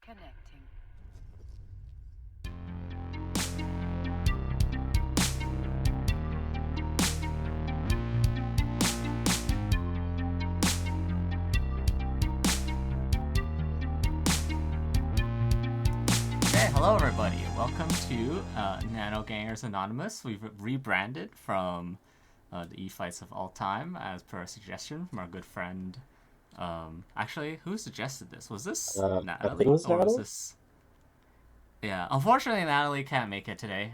Connecting. Okay, hello everybody. Welcome to Nanogangers Anonymous. We've rebranded from the E-Fights of All Time as per a suggestion from our good friend. Actually, who suggested this? Was this I think it Natalie was or was Natalie. this? Yeah, unfortunately, Natalie can't make it today.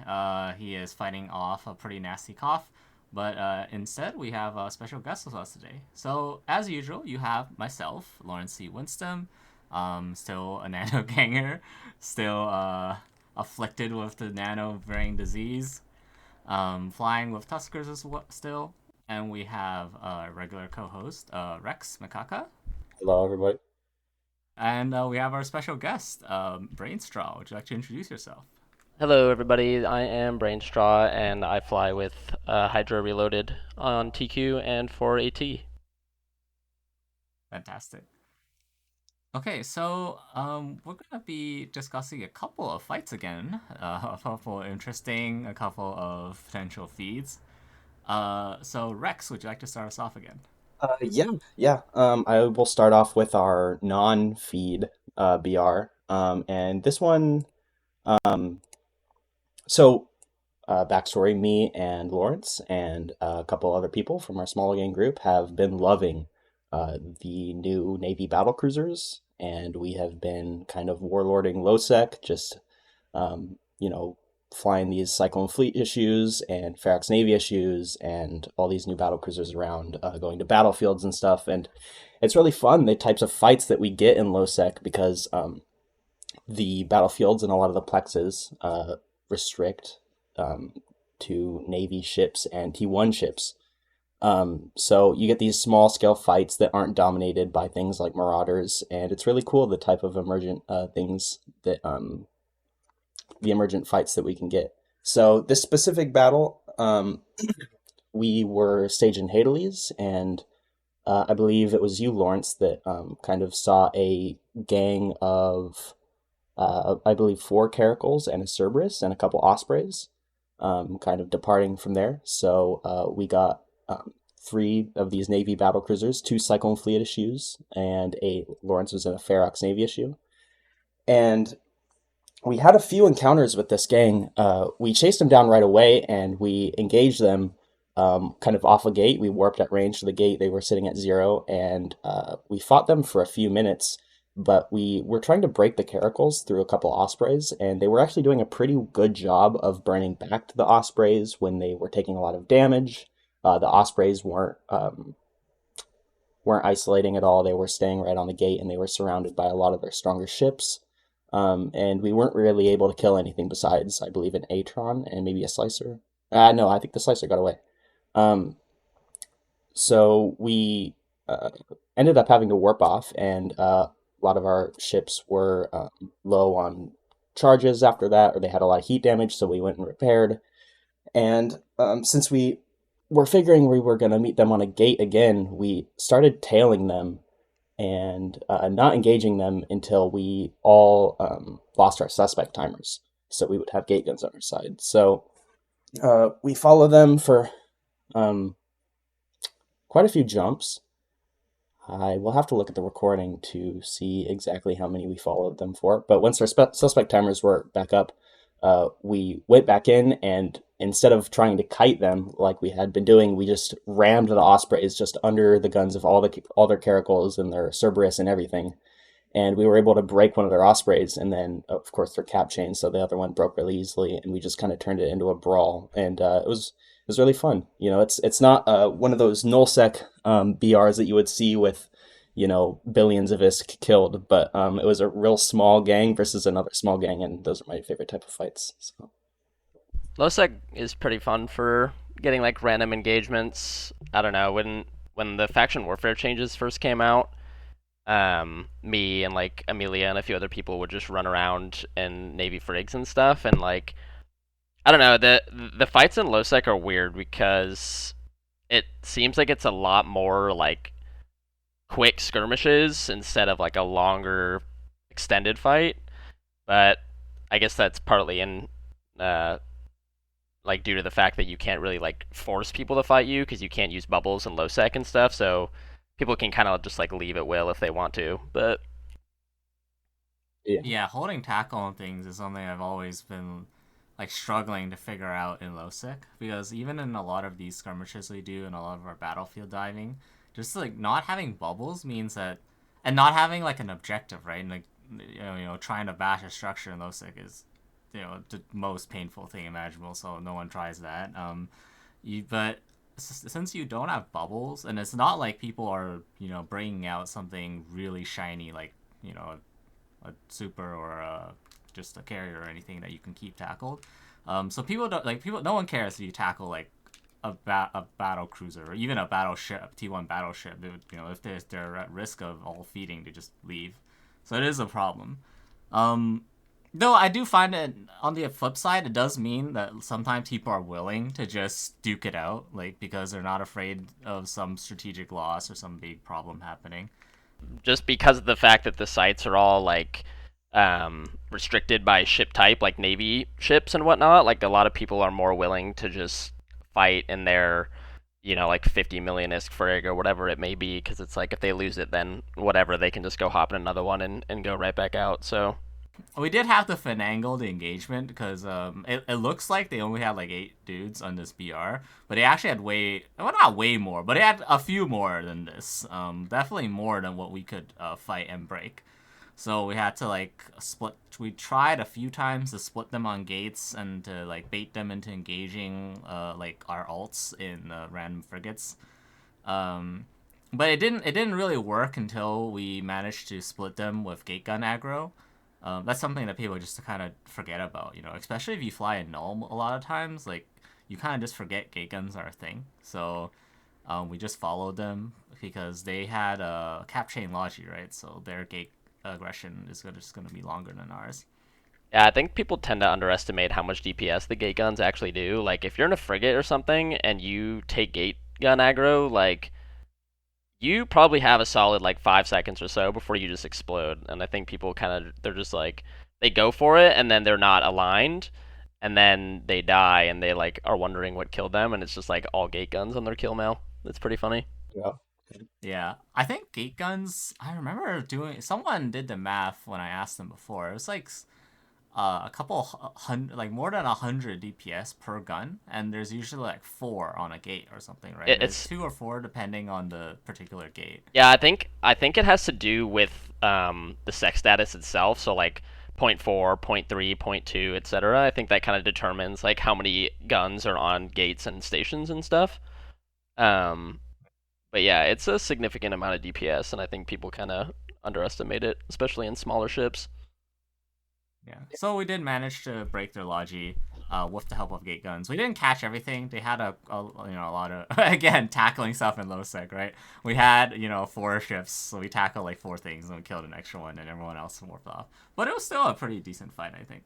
He is fighting off a pretty nasty cough. But instead, we have a special guest with us today. So, as usual, you have myself, Laurence C. Winston, still a nano ganger, still afflicted with the nano brain disease, flying with Tuskers still. And we have a regular co host, Rex Makaka. Hello, everybody. And we have our special guest, BrainStraw. Would you like to introduce yourself? Hello, everybody. I am BrainStraw, and I fly with Hydra Reloaded on TQ and for AT. Fantastic. Okay, so we're gonna be discussing a couple of fights again, a couple interesting, a couple of potential feeds. So Rex, would you like to start us off again? Yeah. I will start off with our non-feed BR. And this one, um, so backstory: me and Lawrence and a couple other people from our small gang group have been loving the new Navy battlecruisers, and we have been kind of warlording Lowsec, just you know, flying these Cyclone Fleet issues and Ferox Navy issues and all these new battle cruisers around, going to battlefields and stuff. And it's really fun, the types of fights that we get in Lowsec, because the battlefields and a lot of the plexes restrict um, to Navy ships and T1 ships. So you get these small scale fights that aren't dominated by things like Marauders, and it's really cool the type of emergent things that the emergent fights that we can get. So this specific battle, we were staging Hades, and I believe it was you, Lawrence, that kind of saw a gang of, I believe, 4 Caracals and a Cerberus and a couple Ospreys, kind of departing from there. So we got 3 of these Navy battlecruisers, 2 Cyclone Fleet issues, and Lawrence was in a Ferox Navy issue. And we had a few encounters with this gang. We chased them down right away, and we engaged them kind of off a gate. We warped at range to the gate. They were sitting at 0, and we fought them for a few minutes, but we were trying to break the Caracals through a couple Ospreys, and they were actually doing a pretty good job of burning back to the Ospreys when they were taking a lot of damage. The Ospreys weren't isolating at all. They were staying right on the gate, and they were surrounded by a lot of their stronger ships. And we weren't really able to kill anything besides, I believe, an Atron and maybe a Slicer. No, I think the Slicer got away. Um, so we ended up having to warp off, and a lot of our ships were low on charges after that, or they had a lot of heat damage, so we went and repaired. And since we were figuring we were going to meet them on a gate again, we started tailing them and not engaging them until we all lost our suspect timers. So we would have gate guns on our side. So we follow them for um, quite a few jumps. I will have to look at the recording to see exactly how many we followed them for. But once our suspect timers were back up, we went back in, and instead of trying to kite them like we had been doing, we just rammed the Ospreys just under the guns of all their Caracals and their Cerberus and everything. And we were able to break one of their Ospreys, and then of course their cap chain, so the other one broke really easily, and we just kind of turned it into a brawl, and it was really fun. It's not one of those nullsec BRs that you would see with billions of ISK killed, but it was a real small gang versus another small gang, and those are my favorite type of fights. So. Lowsec is pretty fun for getting like random engagements. I don't know, when the faction warfare changes first came out, me and like Amelia and a few other people would just run around in Navy frigs and stuff, and like I don't know, the fights in Lowsec are weird because it seems like it's a lot more like quick skirmishes instead of like a longer extended fight. but I guess that's partly in uh, like due to the fact that you can't really like force people to fight you because you can't use bubbles and Lowsec and stuff. So people can kind of just like leave at will if they want to. But Yeah, holding tackle on things is something I've always been like struggling to figure out in Lowsec, because even in a lot of these skirmishes we do and a lot of our battlefield diving, just like not having bubbles means that, and not having like an objective, right? And like trying to bash a structure in Lowsec is the most painful thing imaginable. So no one tries that. But since you don't have bubbles, and it's not like people are bringing out something really shiny like a super or just a carrier or anything that you can keep tackled. So people don't like people. No one cares if you tackle like a battle cruiser or even a battleship, T1 battleship. If they're at risk of all feeding, to just leave. So it is a problem. Though I do find it on the flip side, it does mean that sometimes people are willing to just duke it out, like because they're not afraid of some strategic loss or some big problem happening. just because of the fact that the sites are all like restricted by ship type, like Navy ships and whatnot, like a lot of people are more willing to just fight in their, like 50 million ISK frig or whatever it may be, because it's like if they lose it, then whatever, they can just go hop in another one and go right back out. So We did have to finagle the engagement because it looks like they only had like 8 dudes on this BR, but they actually had not way more, but they had a few more than this. Definitely more than what we could fight and break. So we had to like split. We tried a few times to split them on gates and to like bait them into engaging like our alts in random frigates. Um, but it didn't really work until we managed to split them with gate gun aggro. That's something that people just kind of forget about, especially if you fly a null a lot of times. Like, you kind of just forget gate guns are a thing. So we just followed them because they had a cap chain logi, right? So their gate aggression is just going to be longer than ours. yeah, I think people tend to underestimate how much DPS the gate guns actually do. Like if you're in a frigate or something and you take gate gun aggro, like you probably have a solid like 5 seconds or so before you just explode. And I think people they're just like they go for it and then they're not aligned, and then they die and they like are wondering what killed them, and it's just like all gate guns on their kill mail. It's pretty funny. Yeah. Yeah, I think gate guns. I remember Someone did the math when I asked them before. It was like a couple hundred, like more than 100 DPS per gun, and there's usually like 4 on a gate or something, right? There's It's 2 or 4 depending on the particular gate. Yeah, I think it has to do with the sex status itself. So like point 0.4, point 0.3, point 0.2, etc. I think that kind of determines like how many guns are on gates and stations and stuff. Um, but yeah, it's a significant amount of DPS, and I think people kind of underestimate it, especially in smaller ships. Yeah. So we did manage to break their logi with the help of gate guns. We didn't catch everything. They had a lot of again tackling stuff in low sec, right? We had 4 ships, so we tackled like 4 things and we killed an extra one, and everyone else warped off. But it was still a pretty decent fight, I think.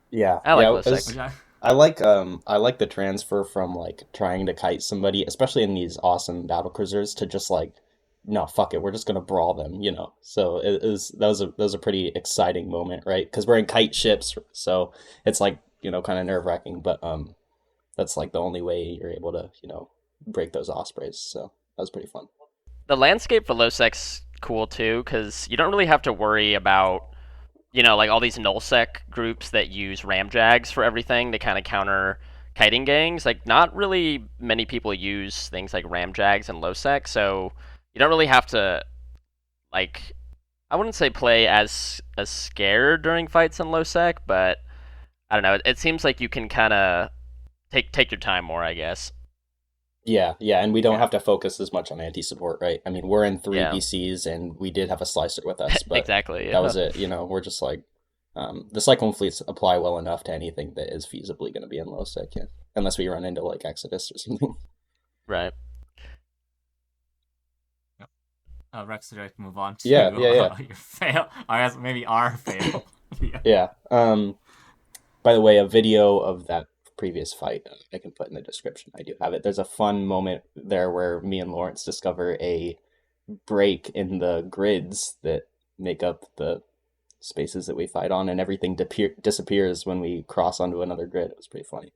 Yeah, I like yeah. low sec. I like the transfer from like trying to kite somebody, especially in these awesome battle cruisers, to just like, no, fuck it, we're just gonna brawl them. So that was a pretty exciting moment, right? Because we're in kite ships, so it's like kind of nerve wracking, but that's like the only way you're able to break those ospreys. So that was pretty fun. The landscape for low sec's cool too, because you don't really have to worry about like all these nullsec groups that use ramjags for everything to kind of counter kiting gangs. Like, not really many people use things like ramjags and lowsec, so you don't really have to like. I wouldn't say play as scared during fights in lowsec, but I don't know. It seems like you can kind of take your time more, I guess. Yeah, yeah, and we don't Yeah. have to focus as much on anti-support, right? I mean, we're in 3 Yeah. BCs, and we did have a slicer with us, but Exactly. that was it. We're just like, the cyclone fleets apply well enough to anything that is feasibly going to be in low sec, yeah. Unless we run into like Exodus or something. Right. Rex, would you like to move on to Yeah. your fail? Or I guess maybe our fail. Yeah. Yeah. By the way, a video of that previous fight I can put in the description. I do have it. There's a fun moment there where me and Laurence discover a break in the grids that make up the spaces that we fight on, and everything disappears when we cross onto another grid. It was pretty funny.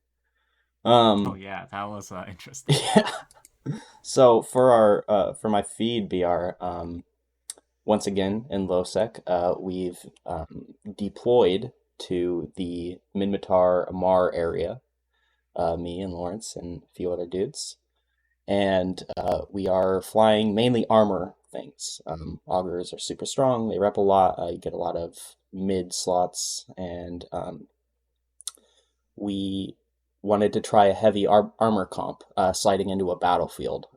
Oh yeah, that was interesting. Yeah. So for our for my feed BR, once again in Lowsec, we've deployed to the Minmatar Amar area, me and Laurence and a few other dudes, and we are flying mainly armor things. Augurs are super strong, they rep a lot, you get a lot of mid slots, and we wanted to try a heavy armor comp, sliding into a battlefield.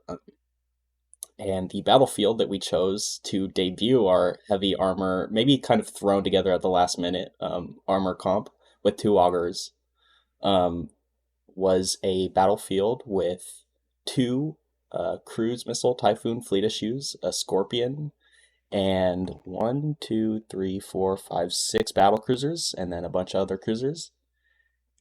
And the battlefield that we chose to debut our heavy armor, maybe kind of thrown together at the last minute, armor comp with 2 augurs, was a battlefield with 2 cruise missile Typhoon fleet issues, a Scorpion, and 1, 2, 3, 4, 5, 6 Battlecruisers, and then a bunch of other cruisers.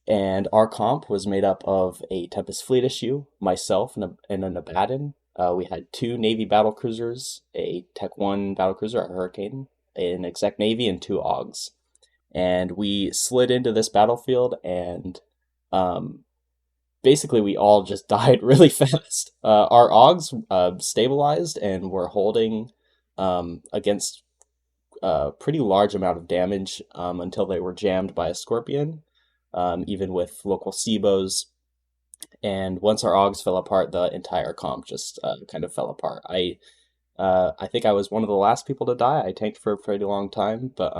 And our comp was made up of a Tempest fleet issue, myself, and an Abaddon. We had 2 Navy battlecruisers, a Tech 1 battlecruiser, a Hurricane, an Exec Navy, and 2 AUGs. And we slid into this battlefield, and basically we all just died really fast. Our AUGs stabilized and were holding against a pretty large amount of damage until they were jammed by a Scorpion, even with local SIBOs. And once our AUGs fell apart, the entire comp just kind of fell apart. I think I was one of the last people to die. I tanked for a pretty long time, but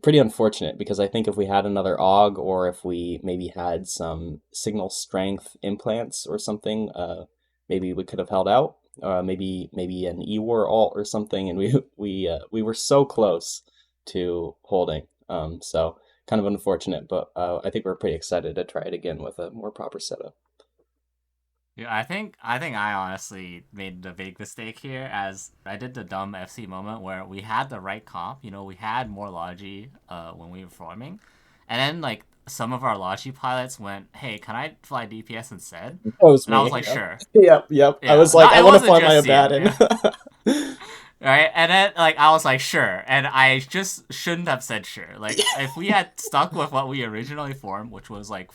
pretty unfortunate, because I think if we had another AUG, or if we maybe had some signal strength implants or something, maybe we could have held out. Maybe an E-War alt or something, and we were so close to holding. So kind of unfortunate, but I think we're pretty excited to try it again with a more proper setup. Yeah, I think I honestly made the big mistake here, as I did the dumb FC moment where we had the right comp. We had more Logi when we were forming, and then like some of our Logi pilots went, "Hey, can I fly DPS instead?" That was and me. I was like, "Sure." Yep. Yeah. I was like, No, I it want to wasn't fly my just you, Abaddon. Right, and then like I was like, "Sure," and I just shouldn't have said sure. Like if we had stuck with what we originally formed, which was like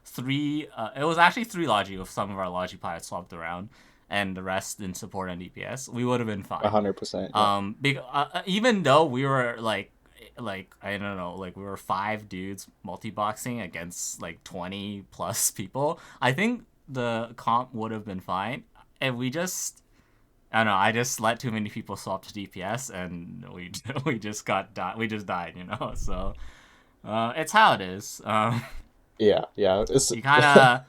3, it was actually 3 Logi with some of our Logi pilots swapped around, and the rest in support and DPS, we would have been fine. 100%. Yeah. Even though we were like I don't know, like we were 5 dudes multi-boxing against like 20 plus people, I think the comp would have been fine. And we just, I don't know, I just let too many people swap to DPS, and we just died, So it's how it is. Yeah. You kind of,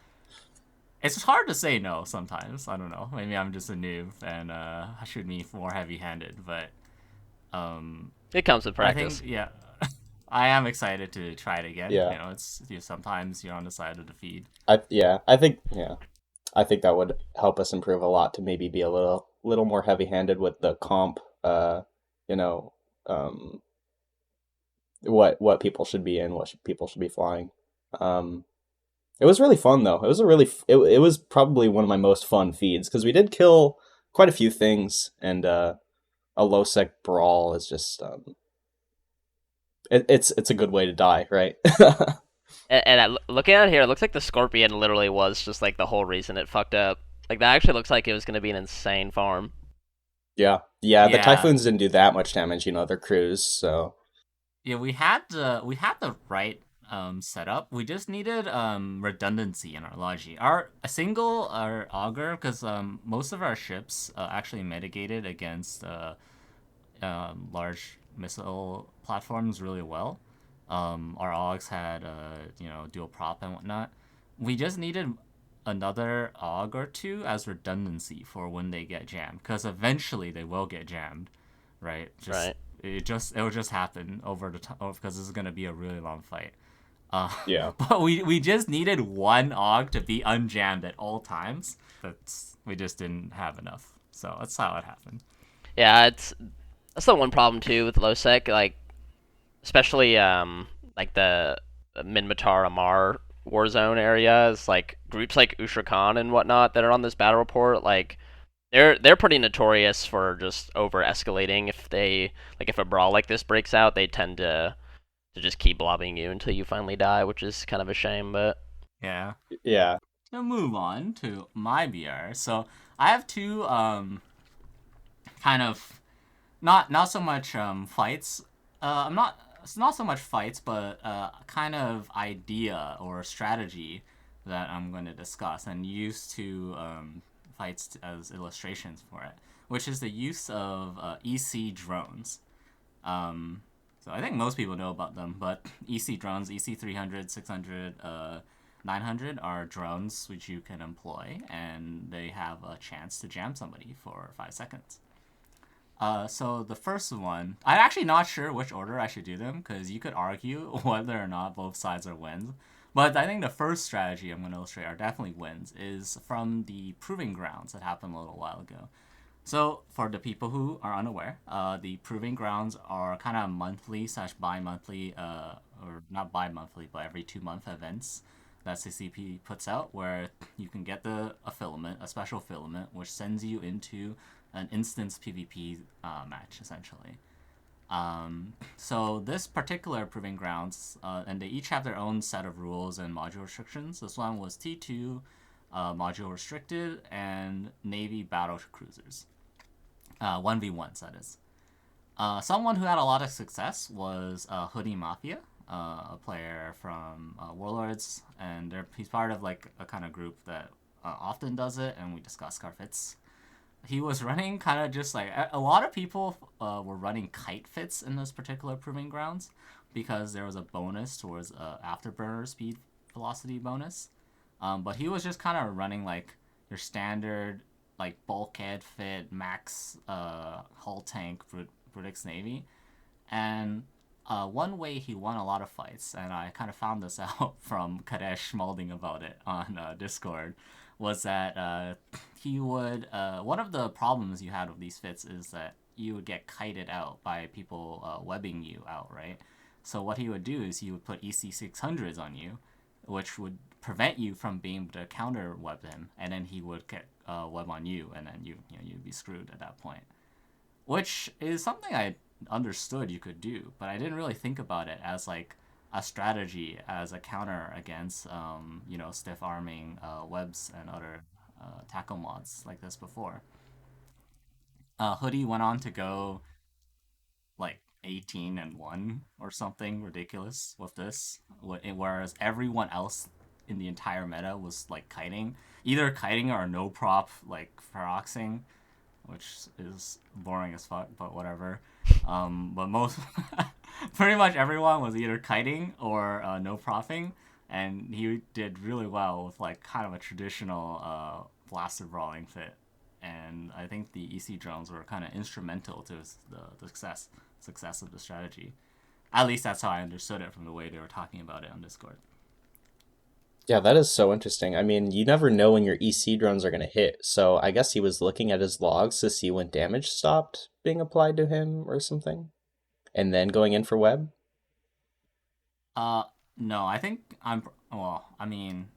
it's hard to say no sometimes. I don't know. Maybe I'm just a noob and I should be more heavy-handed, but it comes with practice. I think, yeah, I am excited to try it again. Yeah. It's sometimes you're on the side of the feed. I think that would help us improve a lot, to maybe be a little more heavy-handed with the comp. What people should be in, people should be flying. It was really fun though. It was probably one of my most fun feeds, because we did kill quite a few things, and a Lowsec brawl is just it's a good way to die, right? And looking at it here, it looks like the Scorpion literally was just like the whole reason it fucked up. Like that actually looks like it was going to be an insane farm. Yeah. The Typhoons didn't do that much damage, they're crews, so. Yeah, we had the right setup. We just needed redundancy in our Logi. Our auger, because most of our ships actually mitigated against large missile platforms really well. Our AUGs had dual prop and whatnot. We just needed another AUG or 2 as redundancy for when they get jammed, because eventually they will get jammed, right? Right. It will just happen over the time, because this is gonna be a really long fight. Yeah. But we just needed one AUG to be unjammed at all times. We just didn't have enough, so that's how it happened. Yeah, that's the one problem too with Lowsec, like especially like the Minmatar Amar Warzone area is like groups like Usha Khan and whatnot that are on this battle report. Like they're pretty notorious for just over escalating. If they like if a brawl like this breaks out, they tend to just keep blobbing you until you finally die, which is kind of a shame. But Yeah. Yeah. To move on to my BR, so I have two kind of not so much fights. I'm not It's not so much fights, but kind of idea or strategy that I'm going to discuss and use to fights as illustrations for it, which is the use of EC drones. Um, so I think most people know about them, but EC drones, EC 300, 600, 900 are drones which you can employ, and they have a chance to jam somebody for 5 seconds. So the first one, I'm actually not sure which order I should do them because you could argue whether or not both sides are wins. But I think the first strategy I'm going to illustrate are definitely wins is from the Proving Grounds that happened a little while ago. So for the people who are unaware, the Proving Grounds are kind of monthly slash bi-monthly, or not bi-monthly, but every 2 month events that CCP puts out where you can get a filament, a special filament, which sends you into an instance PvP match, essentially. So this particular Proving Grounds, and they each have their own set of rules and module restrictions. This one was T2, module restricted, and Navy battle cruisers. 1v1s, that is. Someone who had a lot of success was Hoodie Mafia, a player from Warlords, and he's part of like a kind of group that often does it, and we discuss Scarfits. He was running kind of just like a lot of people were running kite fits in this particular Proving Grounds because there was a bonus towards afterburner speed velocity bonus. But he was just kind of running like your standard like bulkhead fit max hull tank Brutix Navy, and one way he won a lot of fights, and I kind of found this out from Kadesh molding about it on Discord, was that he would one of the problems you had with these fits is that you would get kited out by people webbing you out, right? So what he would do is he would put EC 600s on you, which would prevent you from being able to counter web him, and then he would get web on you, and then you'd be screwed at that point. Which is something I understood you could do, but I didn't really think about it as like a strategy as a counter against stiff arming webs and other tackle mods like this before. Hoodie went on to go like 18-1 or something ridiculous with this, whereas everyone else in the entire meta was like kiting, either kiting or no prop like Feroxing, which is boring as fuck, but whatever. But most, pretty much everyone was either kiting or no propping, and he did really well with like kind of a traditional blaster brawling fit. And I think the EC drones were kind of instrumental to the success of the strategy. At least that's how I understood it from the way they were talking about it on Discord. Yeah, that is so interesting. I mean, you never know when your EC drones are going to hit, so I guess he was looking at his logs to see when damage stopped being applied to him or something, and then going in for web. Uh, no, I think well, I mean,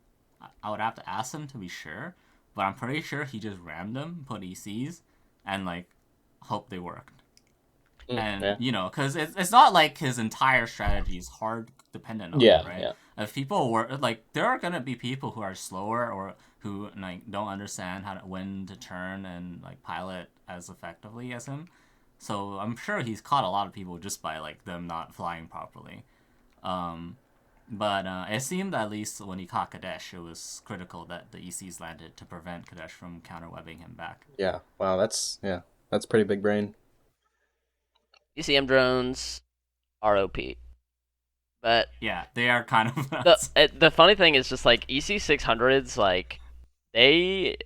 I would have to ask him to be sure, but I'm pretty sure he just rammed them, put ECs, and like hope they worked. And Yeah. because it's not like his entire strategy is hard dependent on Yeah, it, right? yeah. If people were like, there are gonna be people who are slower or who like don't understand when to turn and like pilot as effectively as him. So I'm sure he's caught a lot of people just by like them not flying properly. Um, but it seemed at least when he caught Kadesh, it was critical that the ECs landed to prevent Kadesh from counterwebbing him back. Yeah. Wow, that's pretty big brain. ECM drones are OP. But Yeah, they are kind of nuts. the funny thing is just like EC 600s, like they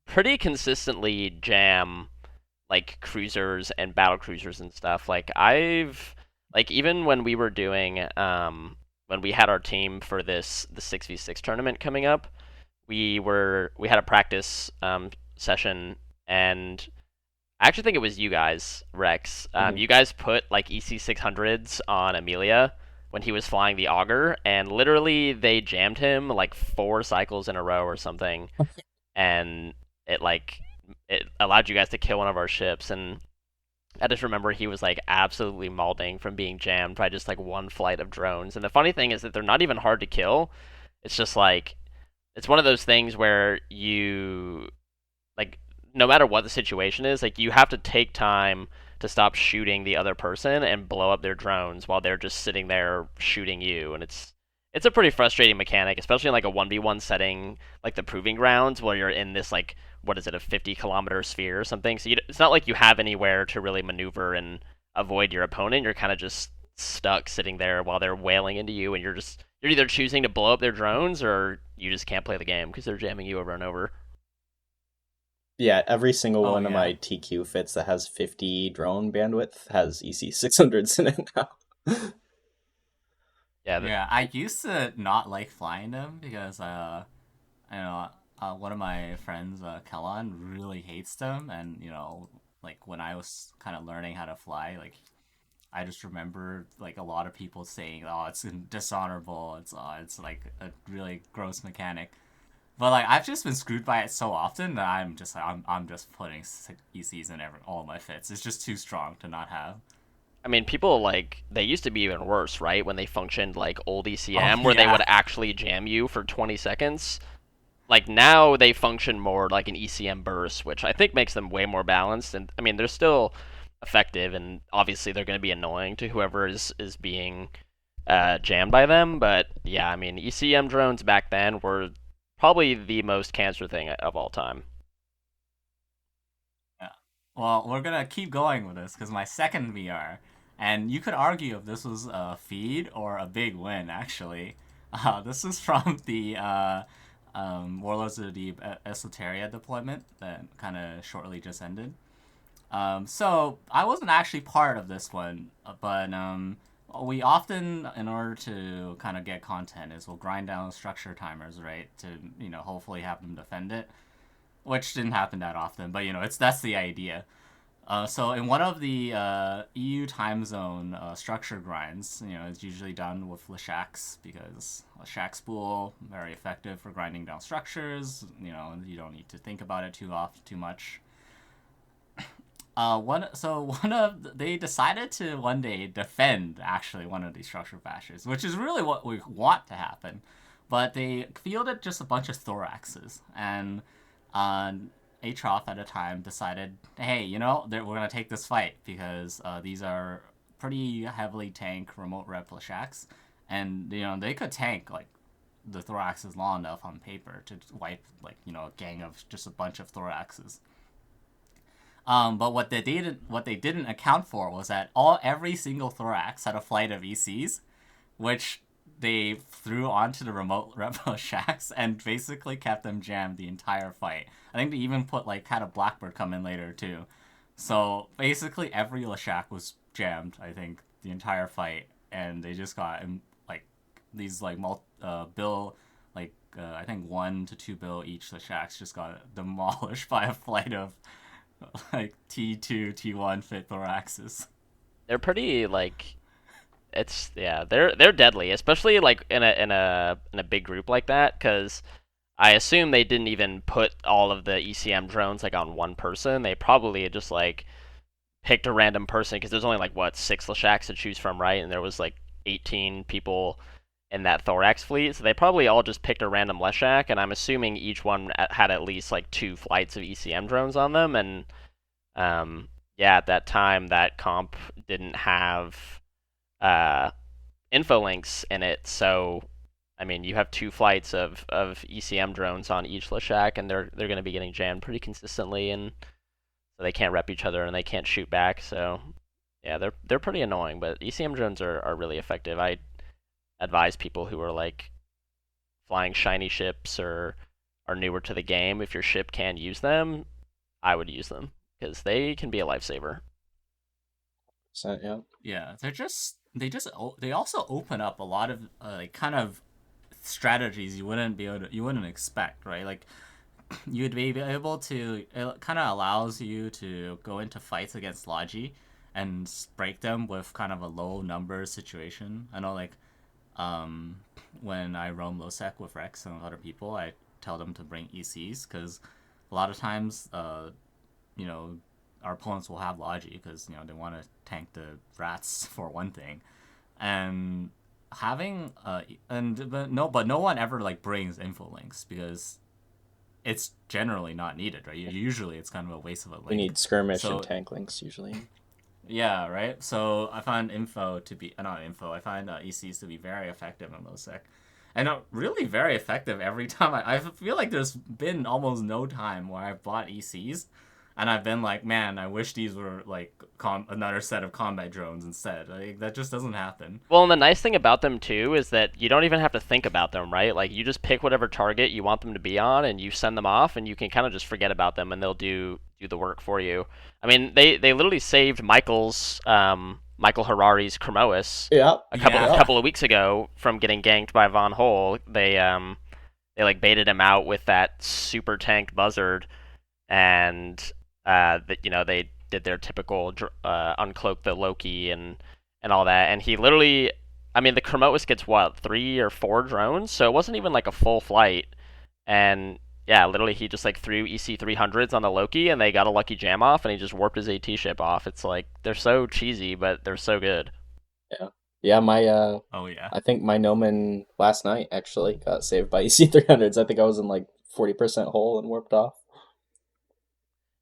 pretty consistently jam like cruisers and battle cruisers and stuff. Like I've like even when we were doing when we had our team for the 6v6 tournament coming up, we had a practice session, and I actually think it was you guys, Rex. You guys put like EC 600s on Amelia when he was flying the auger, and literally they jammed him like 4 cycles in a row or something, and it like it allowed you guys to kill one of our ships, and I just remember he was like absolutely mauling from being jammed by just like one flight of drones. And the funny thing is that they're not even hard to kill. It's just like it's one of those things where you like no matter what the situation is, like you have to take time to stop shooting the other person and blow up their drones while they're just sitting there shooting you, and it's a pretty frustrating mechanic, especially in like a 1v1 setting like the proving grounds where you're in this like what is it, a 50-kilometer sphere or something. So it's not like you have anywhere to really maneuver and avoid your opponent. You're kind of just stuck sitting there while they're wailing into you, and you're either choosing to blow up their drones or you just can't play the game because they're jamming you over and over. Yeah, every single Oh one of yeah. my TQ fits that has 50 drone bandwidth has EC 600s in it now. Yeah, Yeah, I used to not like flying them because one of my friends, Kellan, really hates them, and like when I was kind of learning how to fly, like I just remember like a lot of people saying, "Oh, it's dishonorable. It's like a really gross mechanic." But like I've just been screwed by it so often that I'm just putting ECs in all my fits. It's just too strong to not have. I mean, people like they used to be even worse, right? When they functioned like old Oh ECM, where they yeah. would actually jam you for 20 seconds. Like now they function more like an ECM burst, which I think makes them way more balanced. And I mean, they're still effective, and obviously they're going to be annoying to whoever is being jammed by them. But yeah, I mean, ECM drones back then were probably the most cancer thing of all time. Yeah. Well, we're gonna keep going with this because my second VR, and you could argue if this was a feed or a big win. Actually, this is from the Warlords of the Deep Esoteria deployment that kind of shortly just ended. So I wasn't actually part of this one, but we often, in order to kind of get content, is we'll grind down structure timers, right? To hopefully have them defend it, which didn't happen that often, but that's the idea. So in one of the EU time zone structure grinds, it's usually done with Leshaks because Leshak spool very effective for grinding down structures. You don't need to think about it too much. One of they decided to one day defend actually one of these structure bashes, which is really what we want to happen, but they fielded just a bunch of thoraxes, and uh, Atroth at a time decided, hey, we're gonna take this fight because these are pretty heavily tank remote replishaks, and they could tank like the thoraxes long enough on paper to wipe like a gang of just a bunch of thoraxes. But what they didn't account for was that every single thorax had a flight of ECs, which they threw onto the remote rebel shacks and basically kept them jammed the entire fight. I think they even had a Blackbird come in later too. So basically every Leshak was jammed. I think the entire fight, and they just got like these bill I think 1 to 2 bill each Leshaks just got demolished by a flight of like T2, T1 fit thoraxes. They're pretty like it's yeah, they're deadly, especially like in a big group like that, because I assume they didn't even put all of the ECM drones like on one person. They probably just like picked a random person because there's only like what 6 Leshaks to choose from, right? And there was like 18 people in that thorax fleet, so they probably all just picked a random Leshak, and I'm assuming each one had at least like 2 flights of ECM drones on them, and yeah, at that time that comp didn't have uh, info links in it, so I mean you have 2 flights of ECM drones on each Leshak, and they're going to be getting jammed pretty consistently, and so they can't rep each other and they can't shoot back. So yeah, they're pretty annoying, but ECM drones are really effective. I advise people who are like flying shiny ships or are newer to the game, if your ship can use them, I would use them because they can be a lifesaver. So, yeah. Yeah, they also open up a lot of like kind of strategies you wouldn't expect, right? Like you'd be able to it kind of allows you to go into fights against Logi and break them with kind of a low number situation. I know like when I roam Lowsec with Rex and other people, I tell them to bring ECs because a lot of times, you know, our opponents will have Logi because they want to tank the rats for one thing, and having but no one ever like brings info links because it's generally not needed, right? Usually it's kind of a waste of a link. We need skirmish So and tank links usually. yeah, right. So I find info to be not info. I find ECs to be very effective in Lowsec, and really very effective every time. I feel like there's been almost no time where I've bought ECs, and I've been like, man, I wish these were like another set of combat drones instead. Like that just doesn't happen. Well, and the nice thing about them too is that you don't even have to think about them, right? Like you just pick whatever target you want them to be on, and you send them off, and you can kind of just forget about them, and they'll do the work for you. I mean, they literally saved Michael Harari's Chromois Yeah. a couple of weeks ago from getting ganked by Von Hole. They like baited him out with that super tanked buzzard, and they did their typical uncloak the Loki and all that, and he literally, I mean, the Chromois gets what, 3 or 4 drones, so it wasn't even like a full flight, and yeah, literally he just like threw EC 300s on the Loki, and they got a lucky jam off, and he just warped his AT ship off. It's like they're so cheesy, but they're so good. Yeah, my Oh yeah. I think my Nomen last night actually got saved by EC 300s. I think I was in like 40% hole and warped off.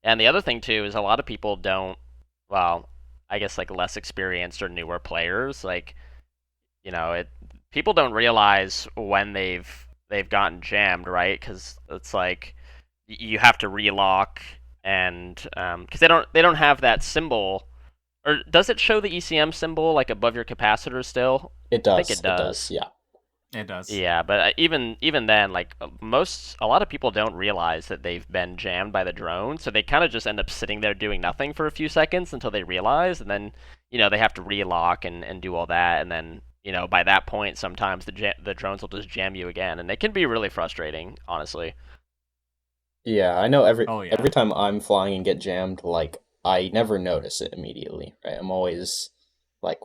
And the other thing too is a lot of people don't, well, I guess like less experienced or newer players, like, people don't realize when they've gotten jammed, right? Because it's like you have to relock, and because they don't have that symbol, or does it show the ECM symbol like above your capacitor still? It does. I think it does. Yeah. It does. Yeah, but even then, like a lot of people don't realize that they've been jammed by the drone, so they kind of just end up sitting there doing nothing for a few seconds until they realize, and then they have to relock and do all that, and then by that point, sometimes the drones will just jam you again, and it can be really frustrating, honestly. Yeah, I know every yeah. every time I'm flying and get jammed, like I never notice it immediately, right? I'm always like,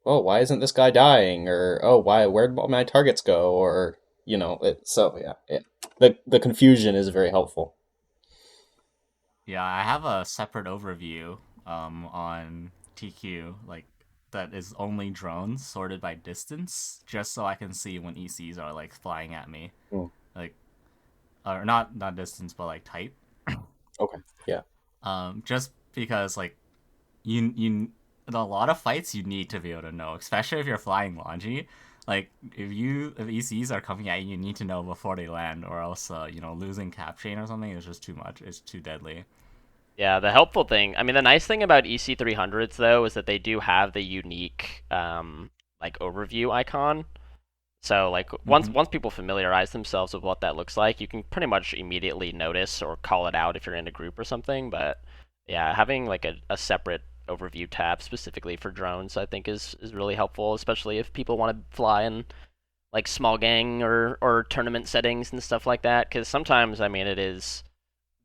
oh, why isn't this guy dying? Or, oh, where'd all my targets go? Or, so yeah. The confusion is very helpful. Yeah, I have a separate overview on TQ, like, that is only drones sorted by distance, just so I can see when ECs are, like, flying at me. Like, or not distance, but, like, type. Okay, yeah. Just because, like, you in a lot of fights you need to be able to know, especially if you're flying Longi. Like if ECs are coming at you, you need to know before they land, or else losing cap chain or something is just too much. It's too deadly. Yeah, the helpful thing, I mean, the nice thing about EC 300s though is that they do have the unique like overview icon. So like once people familiarize themselves with what that looks like, you can pretty much immediately notice or call it out if you're in a group or something. But yeah, having like a separate overview tab specifically for drones, I think is really helpful, especially if people want to fly in like small gang or tournament settings and stuff like that. Because sometimes, I mean, it is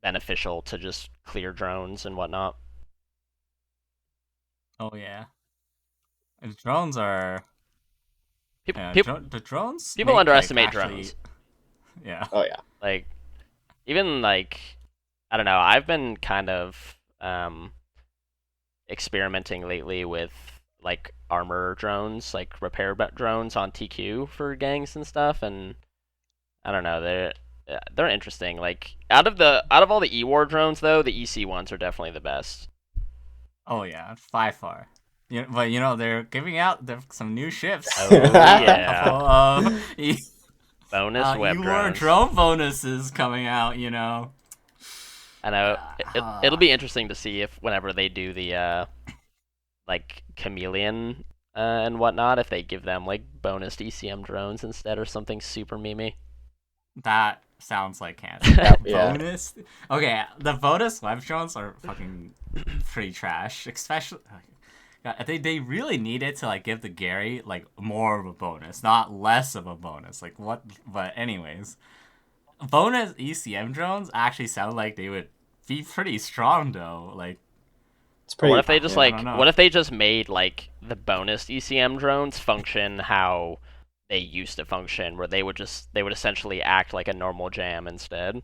beneficial to just clear drones and whatnot. Oh yeah, and drones are. The drones. People underestimate drones. Yeah. Oh yeah. Like, even like, I don't know. I've been kind of experimenting lately with like armor drones, like repair drones on TQ for gangs and stuff, and I don't know. They're interesting. Like out of all the E-War drones though, the EC ones are definitely the best. Oh yeah, by far. Yeah, but they're giving out some new ships. Oh yeah. Bonus web drones. Drone bonuses coming out. I know. It'll be interesting to see if whenever they do the like chameleon and whatnot, if they give them like bonus ECM drones instead or something super memey. That sounds like cancer. Yeah. Bonus. Okay, the bonus web drones are fucking pretty trash, especially. They really needed to like give the Gary like more of a bonus, not less of a bonus. Like what? But anyways, bonus ECM drones actually sound like they would be pretty strong though. Like, it's pretty. What if they just what if they just made like the bonus ECM drones function how they used to function, where they would essentially act like a normal jam instead?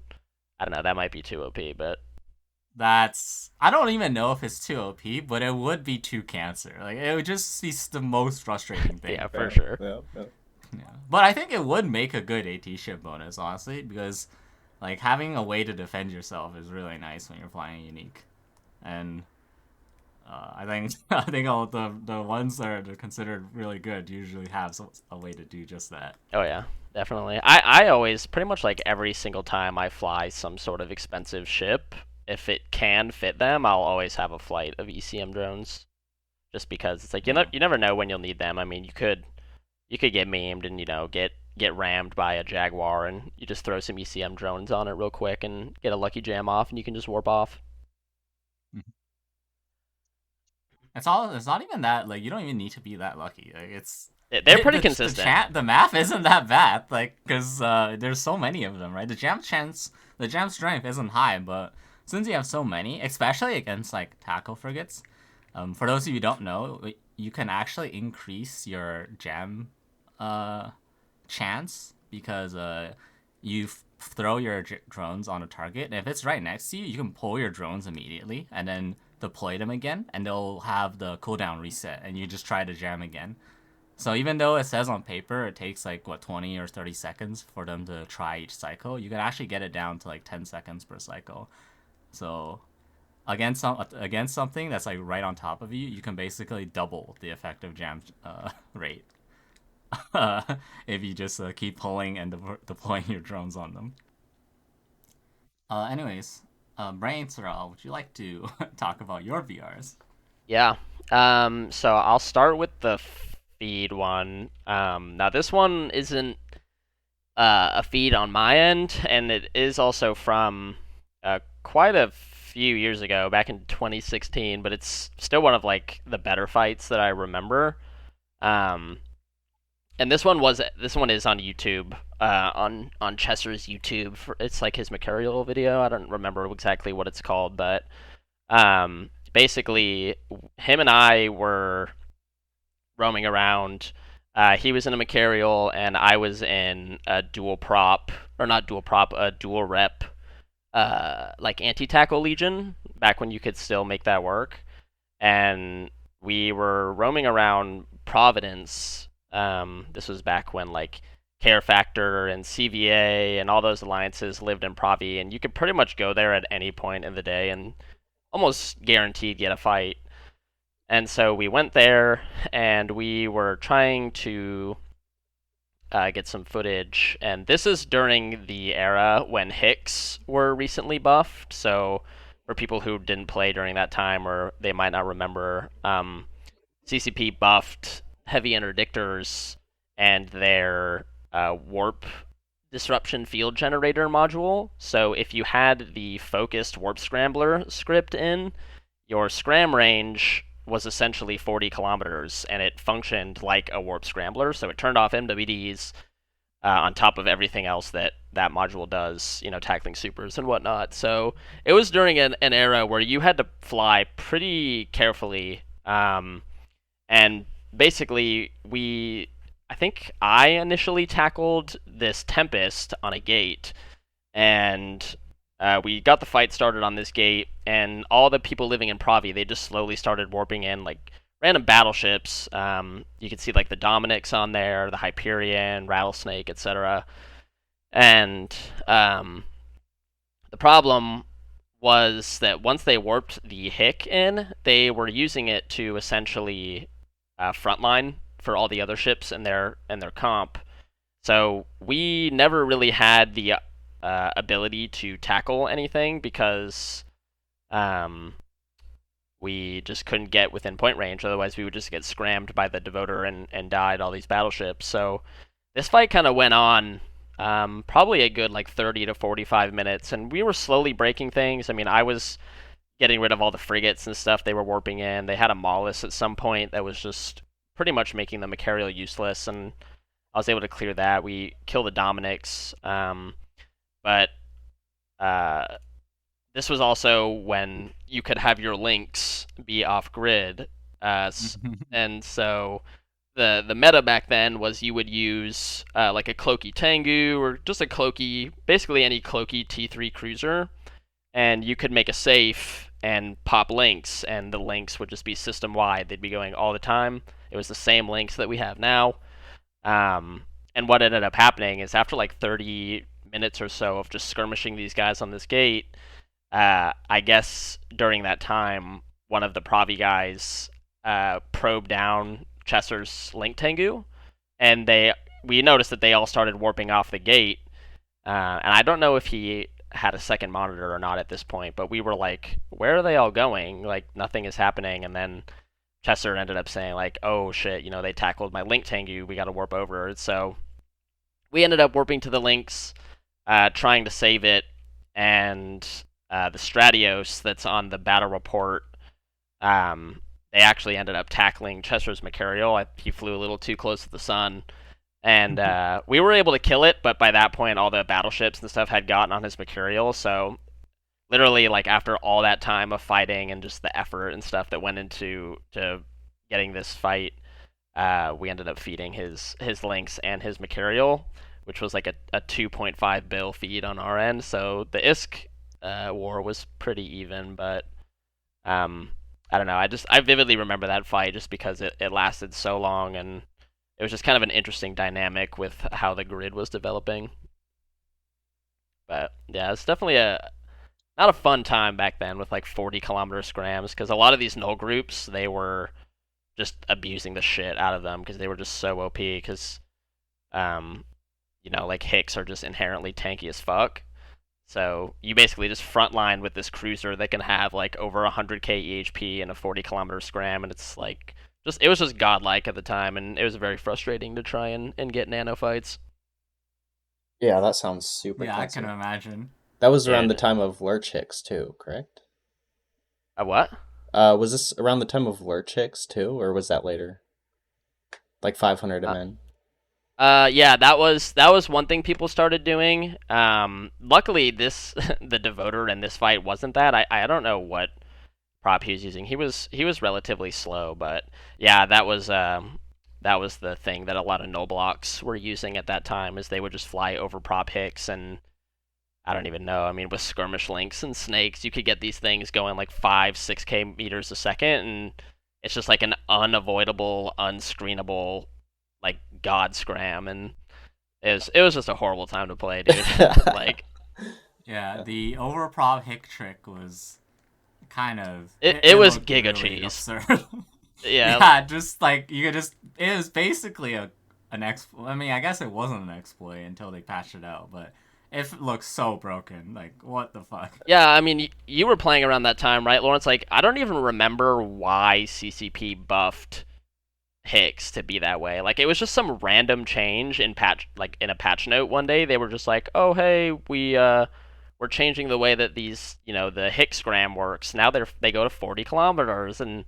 I don't know, that might be too OP, but That's I don't even know if it's too OP, but it would be too cancer. Like it would just be the most frustrating thing. yeah, for Yeah, sure. yeah, yeah. Yeah. But I think it would make a good AT ship bonus, honestly, because like having a way to defend yourself is really nice when you're flying unique. And I think I think all the ones that are considered really good usually have a way to do just that. Oh yeah, definitely. I always pretty much like every single time I fly some sort of expensive ship, if it can fit them, I'll always have a flight of ECM drones. Just because it's like Yeah. you never know when you'll need them. I mean, you could get memed and get rammed by a Jaguar, and you just throw some ECM drones on it real quick and get a lucky jam off, and you can just warp off. It's not even that like you don't even need to be that lucky. Like it's They're pretty consistent. The math isn't that bad, like because there's so many of them, right? The jam strength isn't high, but since you have so many, especially against like tackle frigates, for those of you who don't know, you can actually increase your jam chance because you throw your drones on a target, and if it's right next to you, you can pull your drones immediately and then deploy them again, and they'll have the cooldown reset, and you just try to jam again. So even though it says on paper it takes like 20 or 30 seconds for them to try each cycle, you can actually get it down to like 10 seconds per cycle. So against something that's like right on top of you, you can basically double the effective jam rate if you just keep pulling and deploying your drones on them. Anyways, BrainStraw, would you like to talk about your VRs? Yeah. So I'll start with the feed one. Now this one isn't a feed on my end, and it is also from quite a few years ago, back in 2016. But it's still one of like the better fights that I remember. And this one is on YouTube, on Chessur's YouTube. It's like his Mercurial video. I don't remember exactly what it's called, but basically, him and I were roaming around. He was in a Mercurial, and I was in a dual prop, or not dual prop, a dual rep, like anti-tackle Legion, back when you could still make that work. And we were roaming around Providence. This was back when like Care Factor and CVA and all those alliances lived in Provi, and you could pretty much go there at any point in the day and almost guaranteed get a fight. And so we went there, and we were trying to get some footage. And this is during the era when Hicks were recently buffed. So for people who didn't play during that time, or they might not remember, CCP buffed heavy interdictors and their warp disruption field generator module. So if you had the focused warp scrambler script in, your scram range was essentially 40 kilometers, and it functioned like a warp scrambler. So it turned off MWDs on top of everything else that module does, tackling supers and whatnot. So it was during an era where you had to fly pretty carefully, and basically I think I initially tackled this Tempest on a gate, and we got the fight started on this gate, and all the people living in Provi, they just slowly started warping in like random battleships. You can see like the Dominix on there, the Hyperion, Rattlesnake, etc. And the problem was that once they warped the Hick in, they were using it to essentially frontline for all the other ships in their comp. So we never really had the ability to tackle anything because we just couldn't get within point range. Otherwise, we would just get scrammed by the Devoter and died all these battleships. So this fight kind of went on probably a good like 30 to 45 minutes, and we were slowly breaking things. I mean, I was getting rid of all the frigates and stuff they were warping in. They had a Maulus at some point that was just pretty much making the Mercurial useless, and I was able to clear that. We killed the Dominix, but this was also when you could have your links be off grid, and so the meta back then was you would use like a Cloaky Tengu or just a Cloaky, basically any Cloaky T3 cruiser, and you could make a safe and pop links, and the links would just be system wide. They'd be going all the time. It was the same links that we have now. And what ended up happening is after like 30 minutes or so of just skirmishing these guys on this gate, I guess during that time, one of the Pravi guys probed down Chessur's Link Tengu, and we noticed that they all started warping off the gate. And I don't know if he had a second monitor or not at this point, but we were like, where are they all going? Like, nothing is happening. And then Chessur ended up saying, like, oh shit, they tackled my Link Tengu, we gotta warp over. So we ended up warping to the Links, trying to save it, and the Stratios that's on the battle report, they actually ended up tackling Chessur's Macarial. He flew a little too close to the sun, and we were able to kill it, but by that point all the battleships and stuff had gotten on his Macarial, so literally, like, after all that time of fighting and just the effort and stuff that went into getting this fight, we ended up feeding his Lynx and his Macarial, which was like a 2.5 bill feed on our end, so the ISK war was pretty even, but I don't know, I vividly remember that fight just because it lasted so long, and it was just kind of an interesting dynamic with how the grid was developing. But yeah, it's definitely not a fun time back then with like 40-kilometer scrams, because a lot of these null groups, they were just abusing the shit out of them because they were just so OP, because like Hicks are just inherently tanky as fuck. So you basically just frontline with this cruiser that can have like over 100k EHP in a 40-kilometer scram, and it's like it was just godlike at the time, and it was very frustrating to try and get nano fights. Yeah, that sounds super. Yeah, I can imagine. That was around the time of Leshaks too, correct? What? Was this around the time of Leshaks too, or was that later? Like 500 MN. Yeah, that was one thing people started doing. Luckily, the Devoter in this fight wasn't that. I don't know what prop he was using. He was relatively slow, but yeah, that was the thing that a lot of no blocks were using at that time, is they would just fly over prop Hicks, and I don't even know. I mean, with skirmish links and snakes, you could get these things going like 5-6k meters a second, and it's just like an unavoidable, unscreenable, like, god scram, and it was just a horrible time to play, dude. Like, yeah, the overprop Hick trick was kind of it was giga really cheese. Absurd. Yeah, just like you could just, it was basically an exploit. I mean, I guess it wasn't an exploit until they patched it out, but it looks so broken. Like, what the fuck? Yeah, I mean, you were playing around that time, right, Laurence? Like, I don't even remember why CCP buffed Hicks to be that way. Like, it was just some random change in a patch note one day. They were just like, oh hey, we're changing the way that these, the Hicks scram works. Now they go to 40 kilometers, and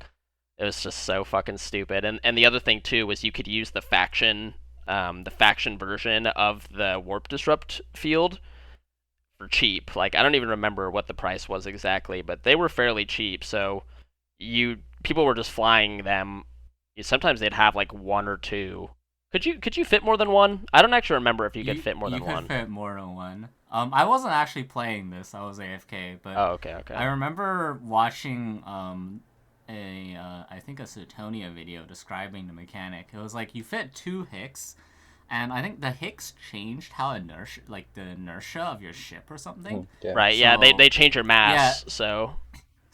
it was just so fucking stupid. And the other thing too was you could use the faction version of the warp disrupt field for cheap. Like, I don't even remember what the price was exactly, but they were fairly cheap. So people were just flying them. Sometimes they'd have like one or two. Could you fit more than one? I don't actually remember if you could fit more than one. You could fit more than one. I wasn't actually playing this. I was AFK, but okay. I remember watching I think a Suetonia video describing the mechanic. It was like you fit 2 Hicks, and I think the Hicks changed how the inertia of your ship or something. Yeah. Right, yeah, they change your mass, yeah.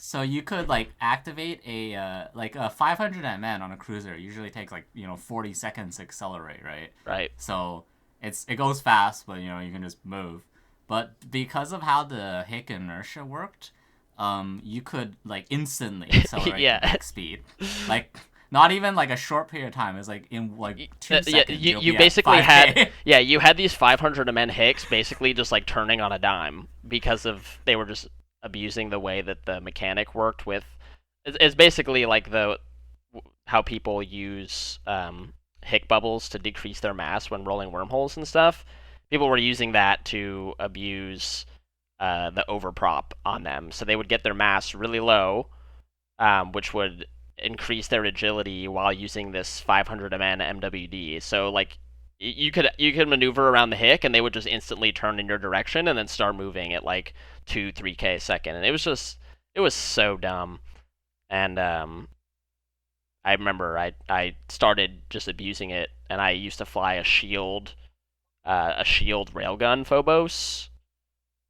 So you could like activate a 500 MN on a cruiser. It usually takes 40 seconds to accelerate, right? Right. So it goes fast, but you can just move. But because of how the Hick inertia worked, you could like instantly accelerate the max speed. Like, not even like a short period of time. It's like in like 2 seconds. You basically had you had these 500 MN Hicks basically just like turning on a dime because they were just abusing the way that the mechanic worked with. It's basically like how people use Hick bubbles to decrease their mass when rolling wormholes and stuff. People were using that to abuse the overprop on them, so they would get their mass really low, which would increase their agility while using this 500 MN MWD. So like you could maneuver around the hick and they would just instantly turn in your direction and then start moving at like 2-3k a second, and it was so dumb. And I remember I started just abusing it, and I used to fly a shield railgun Phobos.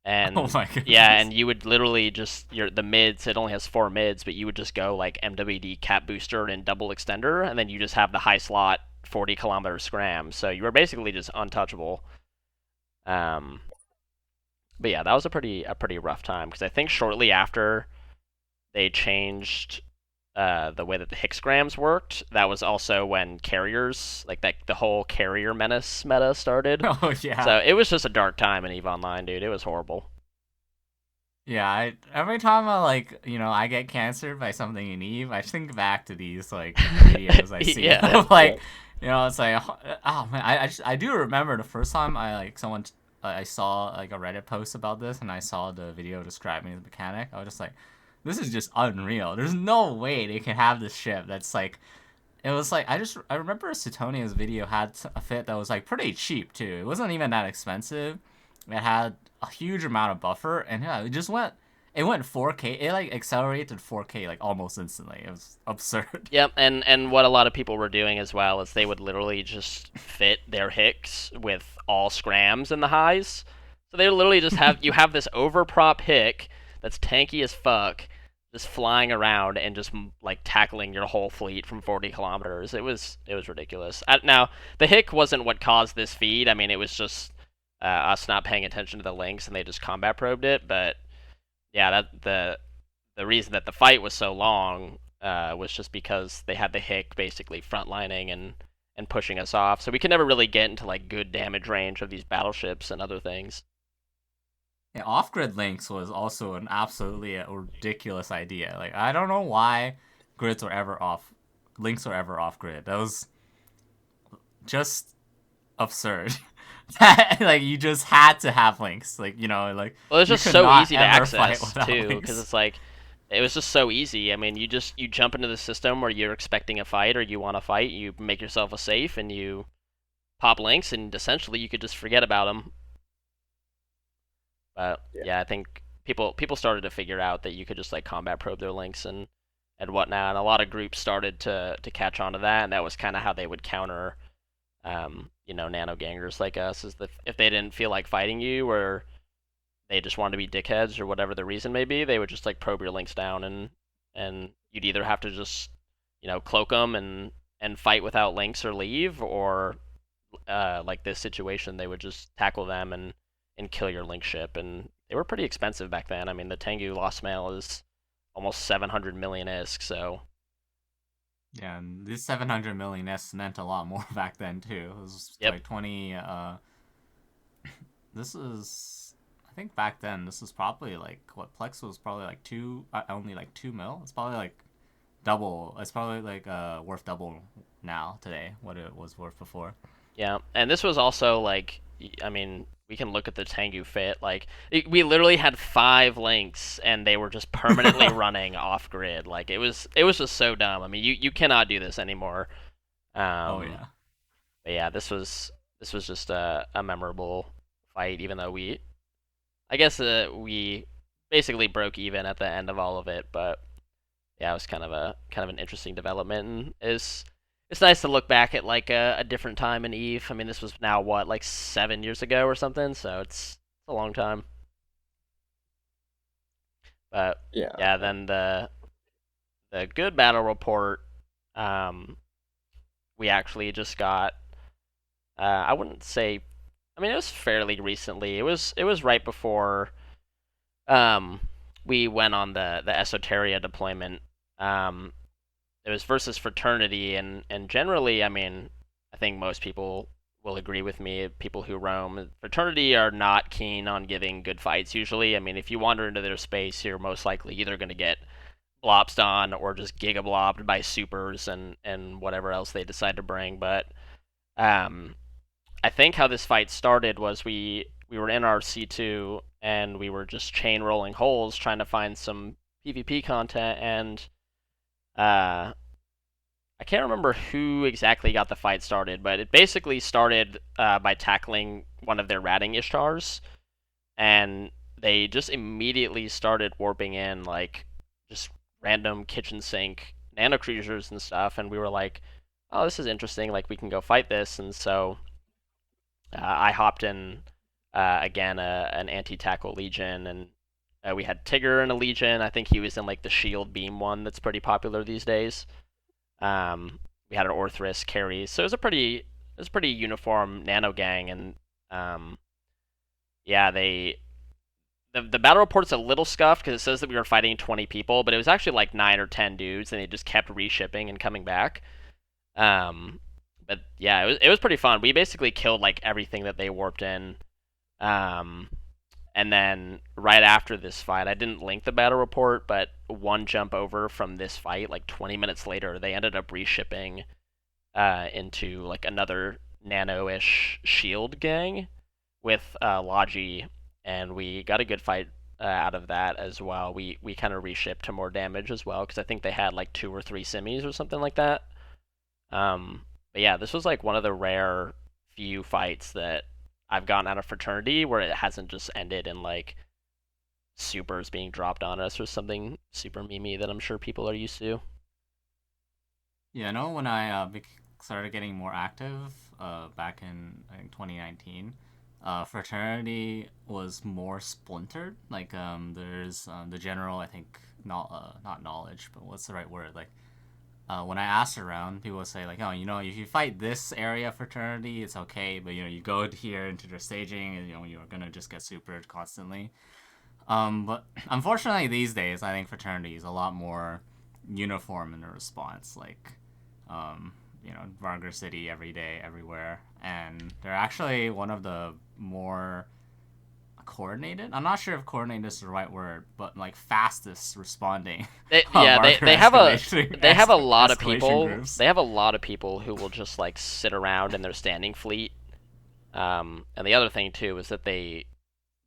And Oh my goodness. yeah, and you would literally just the mids. It only has 4 mids, but you would just go like MWD cap booster and double extender, and then you just have the high slot 40-kilometer scram. So you were basically just untouchable. But yeah, that was a pretty rough time, because I think shortly after they changed the way that the hick scrams worked, that was also when carriers, like that, the whole carrier menace meta started. Oh yeah. So it was just a dark time in EVE Online, dude. It was horrible. Yeah, every time I get cancer by something in EVE, I think back to these like videos I see. Yeah. Like, it's like, oh man, I do remember the first time I saw like a Reddit post about this, and I saw the video describing the mechanic. I was just like, this is just unreal. There's no way they can have this ship that's like, it was like, I remember Suetonia's video had a fit that was like pretty cheap too. It wasn't even that expensive. It had a huge amount of buffer, and yeah, it went 4K. It like accelerated 4K like almost instantly. It was absurd. Yep, and what a lot of people were doing as well is they would literally just fit their hicks with all scrams in the highs. So they literally just have you have this overprop hick that's tanky as fuck, just flying around and just like tackling your whole fleet from 40 kilometers. It was ridiculous. Now the hick wasn't what caused this feed. I mean, it was just us not paying attention to the links, and they just combat probed it. But yeah, that the reason that the fight was so long was just because they had the hick basically frontlining and pushing us off. So we could never really get into like good damage range of these battleships and other things. Yeah, off-grid links was also an absolutely ridiculous idea. Like, I don't know why links were ever off-grid. That was just absurd. Like, you just had to have links. Like, like, well, it's just so easy to access too, links. because it's like, it was just so easy. I mean, you jump into the system where you're expecting a fight or you want to fight, you make yourself a safe and you pop links, and essentially you could just forget about them. But yeah, I think people started to figure out that you could just like combat probe their links and whatnot, and a lot of groups started to catch on to that, and that was kind of how they would counter, nanogangers like us, is that if they didn't feel like fighting you, or they just wanted to be dickheads, or whatever the reason may be, they would just like probe your links down, and you'd either have to just cloak them and fight without links or leave, or like this situation, they would just tackle them and kill your link ship. And they were pretty expensive back then. I mean, the Tengu Lost Mail is almost 700 million ISK, so yeah, and this 700 million ISK meant a lot more back then too. It was like 20 this is, I think back then this was probably like what Plex was probably like only like 2 mil. It's probably like double. It's probably like worth double now today what it was worth before. Yeah, and this was also like, I mean, we can look at the Tengu fit. Like, we literally had 5 links, and they were just permanently running off grid. Like, it was just so dumb. I mean, you cannot do this anymore. Oh yeah. But yeah, this was just a memorable fight, even though we basically broke even at the end of all of it. But yeah, it was kind of an interesting development, and it's nice to look back at like a different time in EVE. I mean, this was now what, like 7 years ago or something, so it's a long time. But yeah, then the good battle report, we actually just got. I wouldn't say. I mean, it was fairly recently. It was right before we went on the Esoteria deployment. It was versus Fraternity, and generally, I mean, I think most people will agree with me, people who roam. Fraternity are not keen on giving good fights usually. I mean, if you wander into their space, you're most likely either going to get blopsed on or just gigablobbed by supers and whatever else they decide to bring. But I think how this fight started was we were in our C2, and we were just chain rolling holes trying to find some PvP content, and Uh, I can't remember who exactly got the fight started, but it basically started by tackling one of their ratting Ishtars, and they just immediately started warping in like just random kitchen sink nanocruisers and stuff, and we were like, oh, this is interesting, like we can go fight this. And so I hopped in again an anti-tackle legion, and we had Tigger in a legion. I think he was in like the shield beam one that's pretty popular these days. We had an Orthrus Keres, so it was a pretty uniform nano gang. And yeah, the battle report's a little scuffed because it says that we were fighting 20 people, but it was actually like 9 or 10 dudes, and they just kept reshipping and coming back. But yeah, it was pretty fun. We basically killed like everything that they warped in. And then right after this fight, I didn't link the battle report, but one jump over from this fight, like 20 minutes later, they ended up reshipping into like another nano-ish shield gang with Logi, and we got a good fight out of that as well. We kind of reshipped to more damage as well, because I think they had like 2 or 3 semis or something like that. But yeah, this was like one of the rare few fights that I've gotten out of Fraternity where it hasn't just ended in like supers being dropped on us or something super memey that I'm sure people are used to. Yeah, I know when I started getting more active back in, I think, 2019, Fraternity was more splintered. Like, there's the general, I think, not knowledge, but what's the right word? Like, when I asked around, people would say like, oh, if you fight this area Fraternity, it's okay, but you go here into their staging, and you're gonna just get supered constantly. But unfortunately these days, I think Fraternity is a lot more uniform in the response. Like, Vargar City every day, everywhere, and they're actually one of the more coordinated. I'm not sure if coordinated is the right word, but like fastest responding. They have a lot of people. Groups. They have a lot of people who will just like sit around in their standing fleet. And the other thing too is that they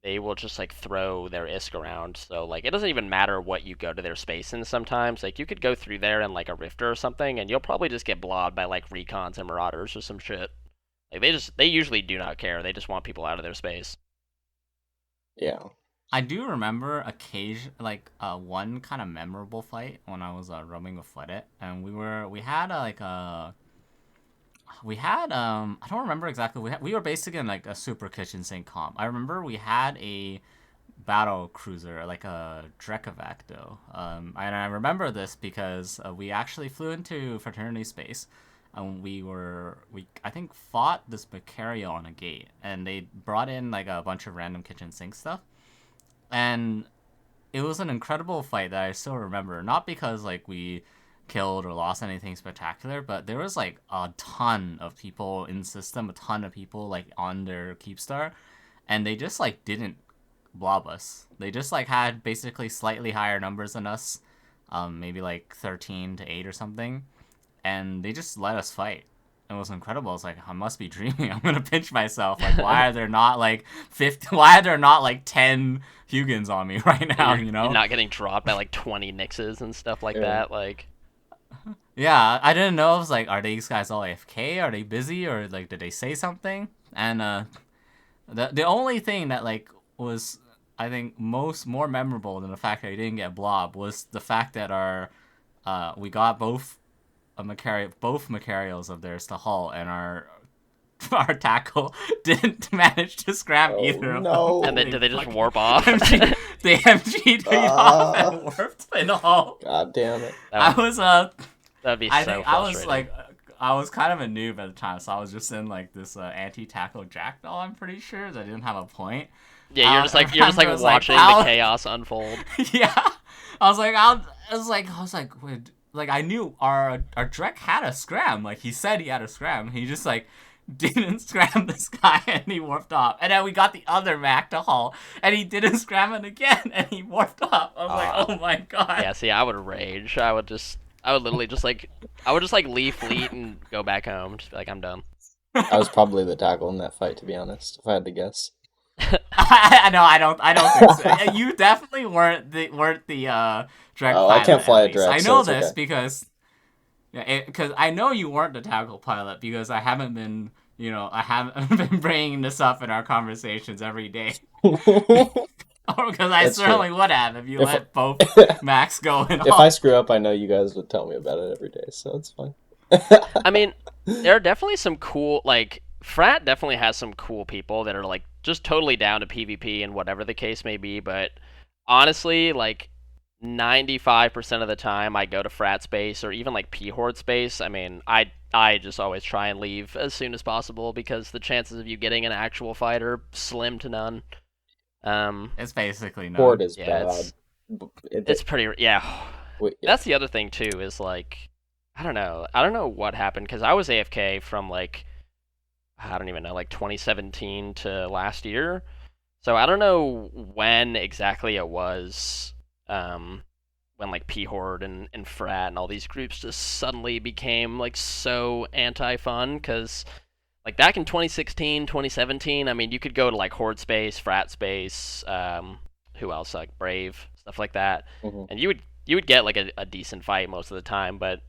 will just like throw their ISK around. So like it doesn't even matter what you go to their space in. Sometimes like you could go through there in like a Rifter or something, and you'll probably just get blobbed by like recons and marauders or some shit. Like they usually do not care. They just want people out of their space. Yeah. I do remember one kind of memorable fight when I was roaming with Fledit, and I don't remember exactly. We were basically in like a super kitchen sink comp. I remember we had a Battlecruiser, like a Drekavac though. And I remember this because we actually flew into Fraternity space. And we I think fought this Macario on a gate, and they brought in like a bunch of random kitchen sink stuff, and it was an incredible fight that I still remember. Not because like we killed or lost anything spectacular, but there was like a ton of people in system, a ton of people like on their Keepstar, and they just like didn't blob us. They just like had basically slightly higher numbers than us, maybe like 13 to 8 or something. And they just let us fight. It was incredible. I was like, I must be dreaming. I'm gonna pinch myself. Like, why are there not like 50? Why are there not like 10 Hugins on me right now? You're not getting dropped by like 20 Nixes and stuff like that. Like, yeah, I didn't know. I was like, are these guys all AFK? Are they busy, or like did they say something? And the only thing that like was, I think, more memorable than the fact that we didn't get blob was the fact that we got both Macarios of theirs to hull, and our tackle didn't manage to scram either of them. And then did they just warp off? They MG'd me off and warped in the hull. God damn it. That'd be so frustrating. I was kind of a noob at the time, so I was just in like this anti-tackle jackdaw, I'm pretty sure, that I didn't have a point. Yeah, you're just like watching the chaos unfold. Yeah. I was like, wait, like I knew our Drek had a scram. Like he said he had a scram. He just like didn't scram this guy, and he warped off. And then we got the other Mac to haul, and he didn't scram it again, and he warped off. I was like, oh my god. Yeah, see, I would rage. I would literally just leave fleet and go back home. Just be like, I'm done. I was probably the tackle in that fight, to be honest, if I had to guess. No, I don't think so. You definitely weren't the direct Oh, I pilot. can't fly At a least direct, I so know it's this okay. because I know you weren't the tactical pilot because I haven't been I haven't been bringing this up in our conversations every day. Or because I That's true. certainly would have if you If let both Max go and if I all. screw up, I know you guys would tell me about it every day, so it's fine. I mean, there are definitely some cool, like, Frat definitely has some cool people that are, like, just totally down to PvP and whatever the case may be, but honestly, like, 95% of the time I go to Frat space or even, like, P-Horde space, I mean, I just always try and leave as soon as possible because the chances of you getting an actual fight are slim to none. It's basically Horde none. is Yeah, bad. it's pretty, yeah. Yeah. That's the other thing, too, is, like, I don't know what happened because I was AFK from, like, I don't even know, like 2017 to last year. So I don't know when exactly it was when like P Horde and Frat and all these groups just suddenly became like so anti-fun because like back in 2016, 2017, I mean you could go to like Horde space, Frat space, who else like Brave stuff like that, Hmm. and you would get like a decent fight most of the time, but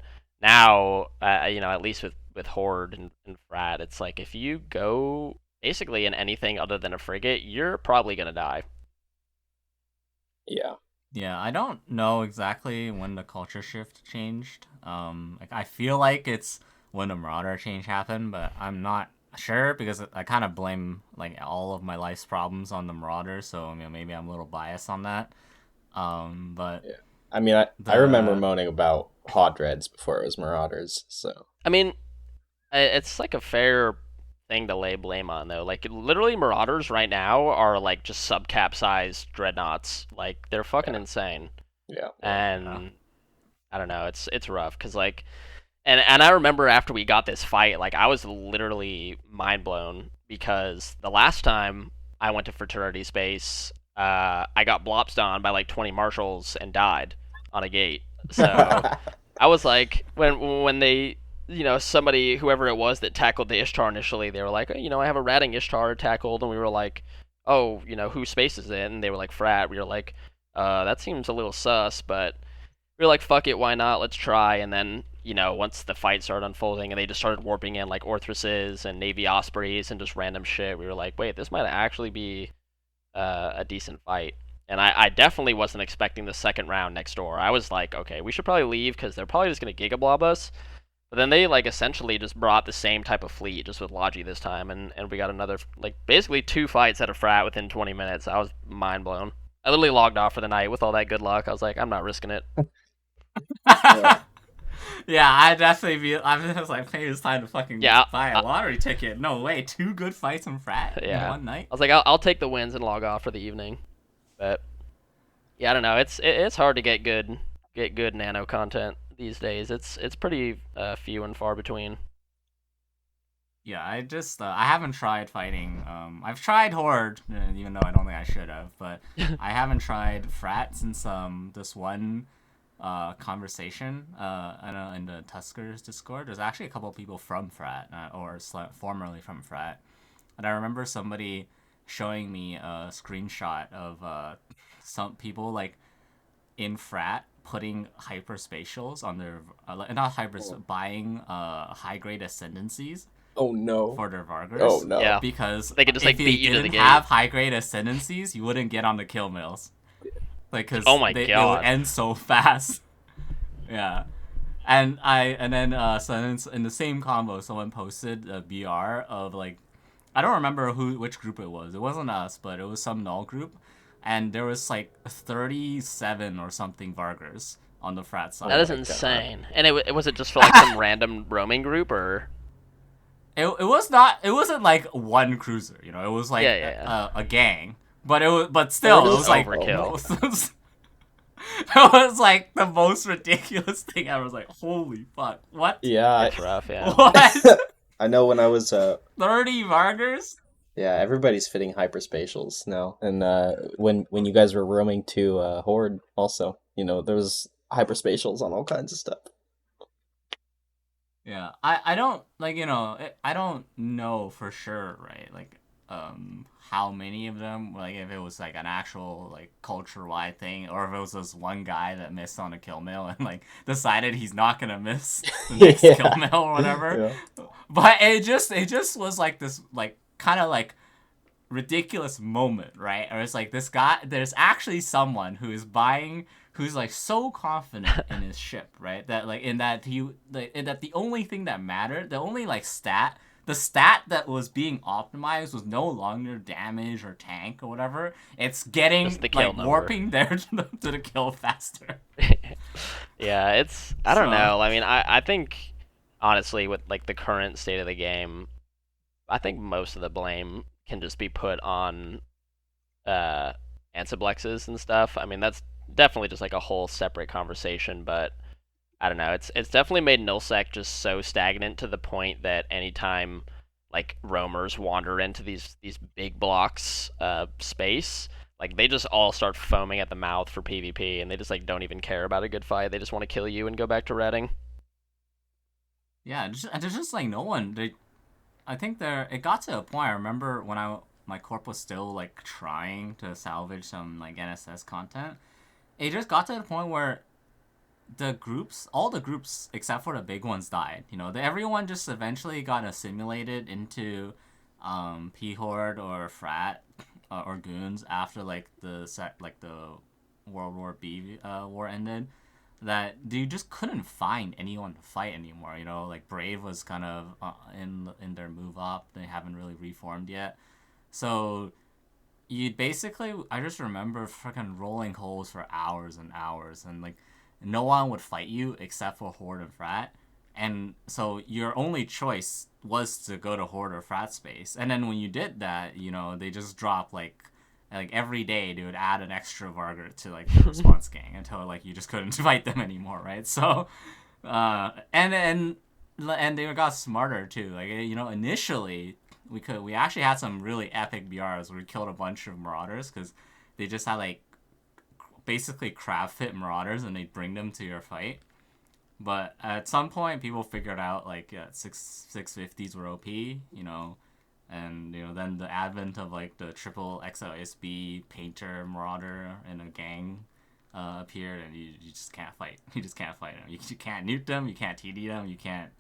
now you know at least with Horde and Frat, it's like if you go basically in anything other than a frigate, you're probably gonna die. Yeah. Yeah, I don't know exactly when the culture shift changed. Like I feel like it's when the Marauder change happened, but I'm not sure because I kind of blame like all of my life's problems on the Marauder, so maybe I'm a little biased on that. But Yeah. I mean, I remember the moaning about Hot Dreads before it was Marauders, so I mean, it's like a fair thing to lay blame on though. Like literally, Marauders right now are like just subcap sized dreadnoughts. Like they're fucking yeah, insane, yeah. yeah. and I don't know. It's rough because like and I remember after we got this fight, like I was literally mind blown because the last time I went to Fraternity space, I got blopsed on by like 20 marshals and died on a gate. So I was like, when they, you know, somebody, whoever it was that tackled the Ishtar initially, they were like, oh, you know, I have a ratting Ishtar tackled, and we were like, oh, you know, whose space is it? And they were like, Frat. We were like, that seems a little sus, but we were like, fuck it, why not? Let's try. And then, you know, once the fight started unfolding and they just started warping in like Orthruses and Navy Ospreys and just random shit, we were like, wait, this might actually be a decent fight. And I definitely wasn't expecting the second round next door. I was like, okay, we should probably leave because they're probably just going to Gigablob us. But then they like essentially just brought the same type of fleet, just with Logi this time, and we got another like basically two fights at a frat within 20 minutes. I was mind blown. I literally logged off for the night with all that good luck. I was like, I'm not risking it. Yeah. Yeah, I definitely be. I'm just like, hey, it's time to fucking Yeah, buy a lottery ticket. No way, two good fights in Frat in yeah. one night. I was like, I'll take the wins and log off for the evening. But yeah, I don't know. It's hard to get good nano content these days. It's pretty few and far between. Yeah, I haven't tried fighting. I've tried Horde, even though I don't think I should have, but I haven't tried Frat since this one conversation I know in the Tuskers Discord. There's actually a couple of people from Frat or formerly from Frat, and I remember somebody showing me a screenshot of some people like in Frat putting hyperspatials on their not hyper Oh, buying high grade ascendancies oh no. for their Oh Vargurs no. Yeah, because they could just if like you beat you to the didn't gate. have high grade ascendancies, you wouldn't get on the kill mills. Like, Oh because my they would god. end so fast. Yeah. And then so then in the same combo, someone posted a BR of like I don't remember which group it was. It wasn't us, but it was some null group, and there was like 37 or something Vargurs on the frat Oh That side. is my god. insane. And was it just for like some random roaming group or? It was not. It wasn't like one cruiser. It was like Yeah, yeah, yeah. a gang. But it was. But still, it was That's 30? like Oh my overkill. most. god. It was like the most ridiculous thing ever. I was like, holy fuck, what? Yeah, It's rough, yeah. What? I know when I was 30 Vargurs? yeah, everybody's fitting hyperspatials now. And when you guys were roaming to Horde also, there was hyperspatials on all kinds of stuff. Yeah, I don't like I don't know for sure, right? Like how many of them, like if it was like an actual like culture wide thing, or if it was this one guy that missed on a kill mail and like decided he's not gonna miss the next kill mail or whatever. But it just was like this like kind of like ridiculous moment, right? Or it's like this guy, there's actually someone who is buying, who's like so confident in his ship, right? That like in that the only thing that mattered, the only like stat, the stat that was being optimized was no longer damage or tank or whatever. It's getting like warping there to the kill faster. Yeah, it's I don't know. I mean, I think honestly with like the current state of the game, I think most of the blame can just be put on Ansiblexes and stuff. I mean, that's definitely just like a whole separate conversation, but I don't know. It's definitely made nullsec just so stagnant to the point that anytime like roamers wander into these big blocks space, like they just all start foaming at the mouth for PvP, and they just like don't even care about a good fight. They just want to kill you and go back to redding. Yeah, there's just like no one. I think it got to a point. I remember when my corp was still like trying to salvage some like NSS content. It just got to the point where all the groups except for the big ones died. You know, everyone just eventually got assimilated into P Horde or Frat or Goons after like the World War B war ended. That you just couldn't find anyone to fight anymore. You know, like Brave was kind of in their move up. They haven't really reformed yet. So you basically, I just remember freaking rolling holes for hours and hours, and like no one would fight you except for Horde and Frat. And so your only choice was to go to Horde or Frat space. And then when you did that, you know, they just dropped like every day they would add an extra Vargur to like the response gang until like you just couldn't fight them anymore, right? So and they got smarter too. Like, you know, initially we actually had some really epic BRs where we killed a bunch of Marauders because they just had like basically crab fit Marauders and they'd bring them to your fight. But at some point people figured out like 650s were OP, you know. And, you know, then the advent of, like, the triple XLSB Painter Marauder in a gang appeared, and you just can't fight. You just can't fight them. You can't nuke them, you can't TD them, you can't,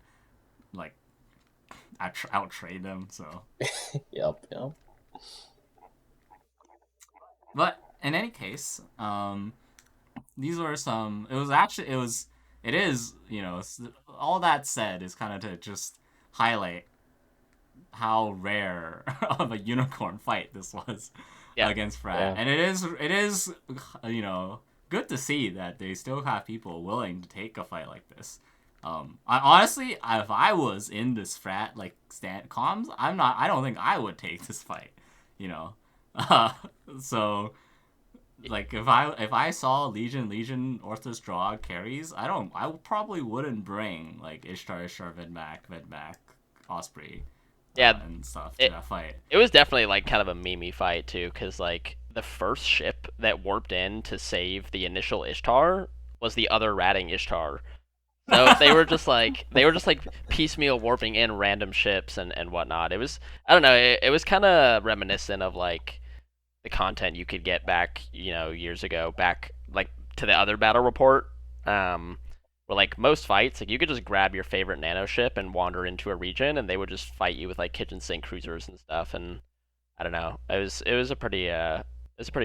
like, out-trade them, so. Yep. But, in any case, these were some... It is, you know, all that said is kind of to just highlight how rare of a unicorn fight this was against Frat. Yeah. And it is, you know, good to see that they still have people willing to take a fight like this. Honestly, if I was in this Frat, like, comms, I don't think I would take this fight, you know? So, like, if I saw Legion, Orthos draw carries, I probably wouldn't bring, like, Ishtar, Vedmak, Osprey, and stuff to that fight. It was definitely like kind of a memey fight too, because like the first ship that warped in to save the initial Ishtar was the other ratting Ishtar. So they were just like piecemeal warping in random ships and whatnot. It was, I don't know, it was kind of reminiscent of like the content you could get back, you know, years ago, back like to the other battle report. Where like most fights, like you could just grab your favorite nano ship and wander into a region, and they would just fight you with like kitchen sink cruisers and stuff. And I don't know, it was a pretty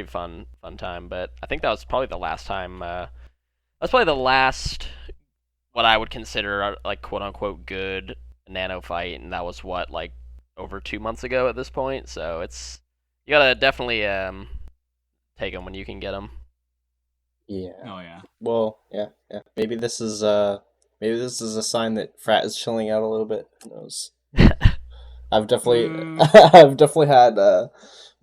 fun time. But I think that was probably the last time. That's probably the last what I would consider like quote unquote good nano fight, and that was what, like over 2 months ago at this point. So you gotta definitely take them when you can get them. Yeah. Oh yeah. Well, yeah. Maybe this is a sign that Frat is chilling out a little bit. Who knows? I've definitely had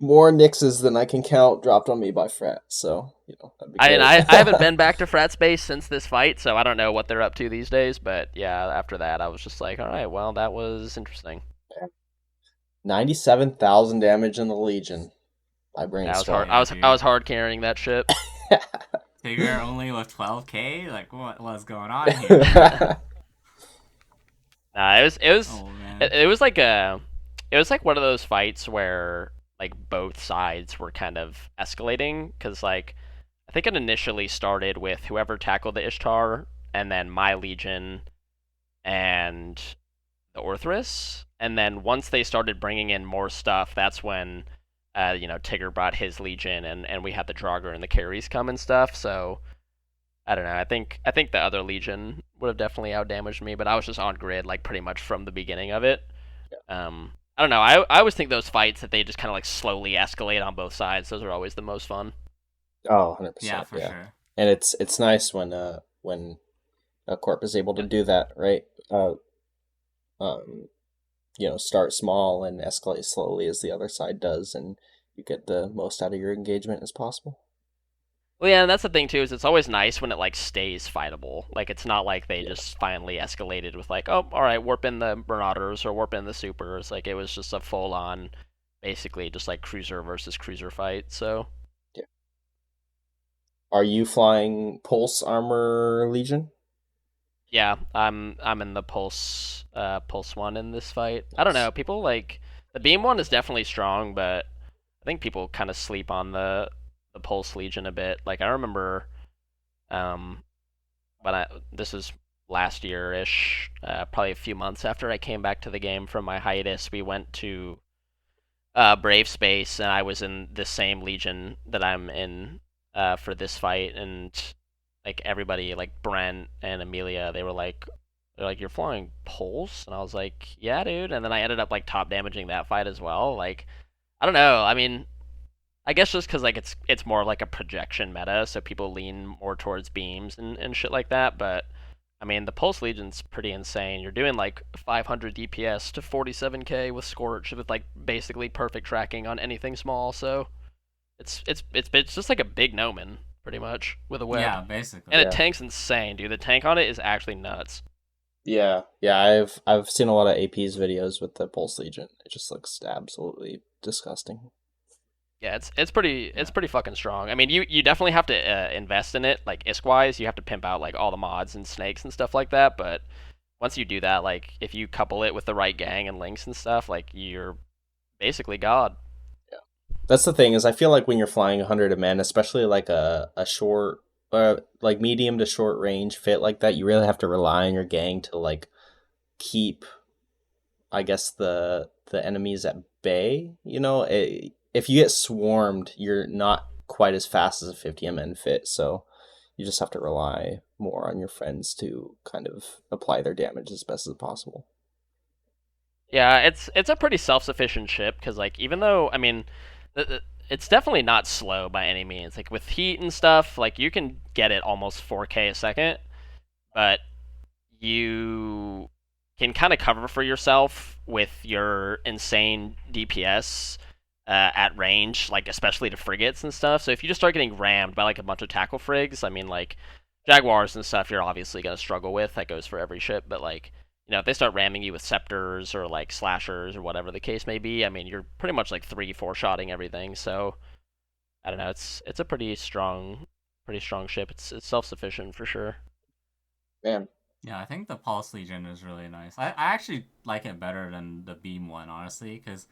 more nixes than I can count dropped on me by Frat. So, you know, I haven't been back to Frat space since this fight, so I don't know what they're up to these days. But yeah, after that, I was just like, all right, well, that was interesting. 97,000 damage in the Legion by BrainStraw. I was hard carrying that ship. Figure only with 12k? Like, what's going on here? It was like like one of those fights where like both sides were kind of escalating because like I think it initially started with whoever tackled the Ishtar and then my Legion and the Orthrus, and then once they started bringing in more stuff, that's when Tigger brought his Legion, and we had the Draugr and the Keres come and stuff. So I don't know. I think the other Legion would have definitely outdamaged me, but I was just on grid like pretty much from the beginning of it. I don't know. I always think those fights that they just kind of like slowly escalate on both sides. Those are always the most fun. Oh, 100%. Yeah, for sure. And it's nice when a corp is able to do that, right? Start small and escalate slowly as the other side does, and you get the most out of your engagement as possible. Well, yeah, and that's the thing too, is it's always nice when it like stays fightable. Like it's not like they just finally escalated with like, oh, all right, warp in the Marauders or warp in the Supers. Like it was just a full on, basically just like cruiser versus cruiser fight. So. Yeah. Are you flying Pulse Armor Legion? Yeah, I'm in the Pulse one in this fight. I don't know. People like the Beam one is definitely strong, but I think people kind of sleep on the Pulse Legion a bit. Like I remember, this was last year ish, probably a few months after I came back to the game from my hiatus. We went to Brave Space, and I was in the same Legion that I'm in for this fight, and like everybody, like Brent and Amelia, they're like, you're flying Pulse, and I was like, yeah, dude. And then I ended up like top damaging that fight as well. Like, I don't know. I mean, I guess just because like it's more like a projection meta, so people lean more towards beams and shit like that. But I mean, the Pulse Legion's pretty insane. You're doing like 500 DPS to 47k with Scorch with like basically perfect tracking on anything small. So it's just like a big Gnomon pretty much with a web. Yeah, basically. And the tank's insane, dude. The tank on it is actually nuts. Yeah. I've seen a lot of AP's videos with the Pulse Legion. It just looks absolutely disgusting. Yeah, it's pretty fucking strong. I mean, you definitely have to invest in it, like ISK-wise. You have to pimp out like all the mods and snakes and stuff like that. But once you do that, like if you couple it with the right gang and links and stuff, like you're basically god. Yeah, that's the thing is I feel like when you're flying 100 of men, especially like a short, like medium to short range fit like that, you really have to rely on your gang to like keep, I guess the enemies at bay. If you get swarmed, you're not quite as fast as a 50 MN fit, so you just have to rely more on your friends to kind of apply their damage as best as possible. Yeah, it's a pretty self-sufficient ship because like even though I mean, it's definitely not slow by any means. Like with heat and stuff, like you can get it almost 4K a second, but you can kind of cover for yourself with your insane DPS. At range, like especially to frigates and stuff. So if you just start getting rammed by like a bunch of tackle frigs, I mean like Jaguars and stuff, you're obviously gonna struggle with. That goes for every ship, but like if they start ramming you with scepters or like slashers or whatever the case may be, I mean you're pretty much like 3-4 shotting everything. So I don't know, it's a pretty strong ship. It's self sufficient for sure. Man. Yeah, I think the Pulse Legion is really nice. I actually like it better than the Beam one, honestly, because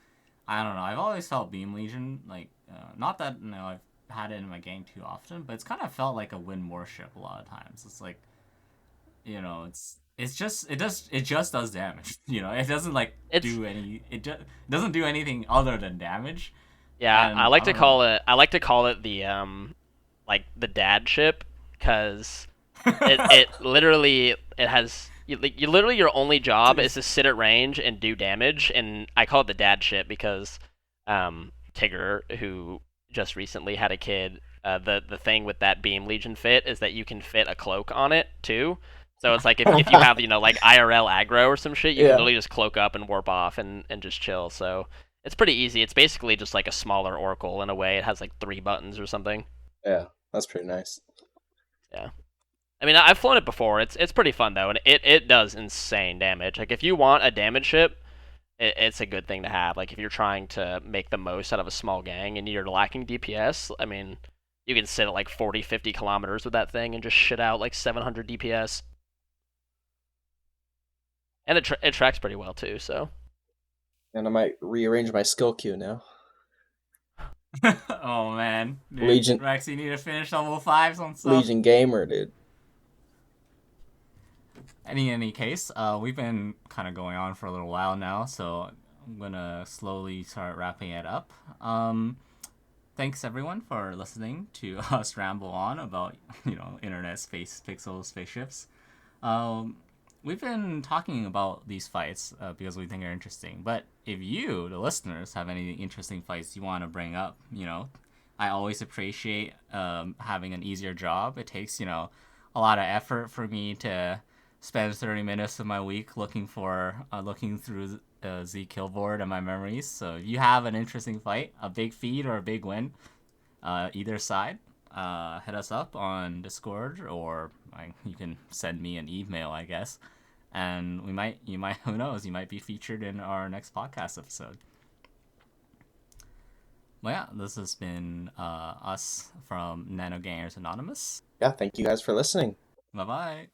I don't know. I've always felt Beam Legion like not that I've had it in my game too often, but it's kind of felt like a win warship a lot of times. It's like, it just does damage. It doesn't doesn't do anything other than damage. Yeah, I like to call it the like the dad ship because it literally it has. You literally your only job is to sit at range and do damage, and I call it the dad ship because Tigger, who just recently had a kid, the thing with that Beam Legion fit is that you can fit a cloak on it too. So it's like if you have like IRL aggro or some shit, you can literally just cloak up and warp off and just chill. So it's pretty easy. It's basically just like a smaller Oracle in a way. It has like 3 buttons or something. Yeah, that's pretty nice. Yeah. I mean, I've flown it before. It's pretty fun though, and it does insane damage. Like if you want a damage ship, it's a good thing to have. Like if you're trying to make the most out of a small gang and you're lacking DPS, I mean, you can sit at like 40, 50 kilometers with that thing and just shit out like 700 DPS. And it tracks pretty well too. So. And I might rearrange my skill queue now. Oh man, dude, Legion- Rex, you need to finish level 5s on stuff. Legion Gamer, dude. Any case, we've been kind of going on for a little while now, so I'm gonna slowly start wrapping it up. Thanks everyone for listening to us ramble on about internet, space, pixels, spaceships. We've been talking about these fights because we think they're interesting. But if you, the listeners, have any interesting fights you want to bring up, I always appreciate having an easier job. It takes a lot of effort for me to spend 30 minutes of my week looking through Z kill board and my memories. So if you have an interesting fight, a big feed or a big win, either side, hit us up on Discord, or you can send me an email, I guess. And who knows, you might be featured in our next podcast episode. Well, yeah, this has been us from Nanogangers Anonymous. Yeah, thank you guys for listening. Bye-bye.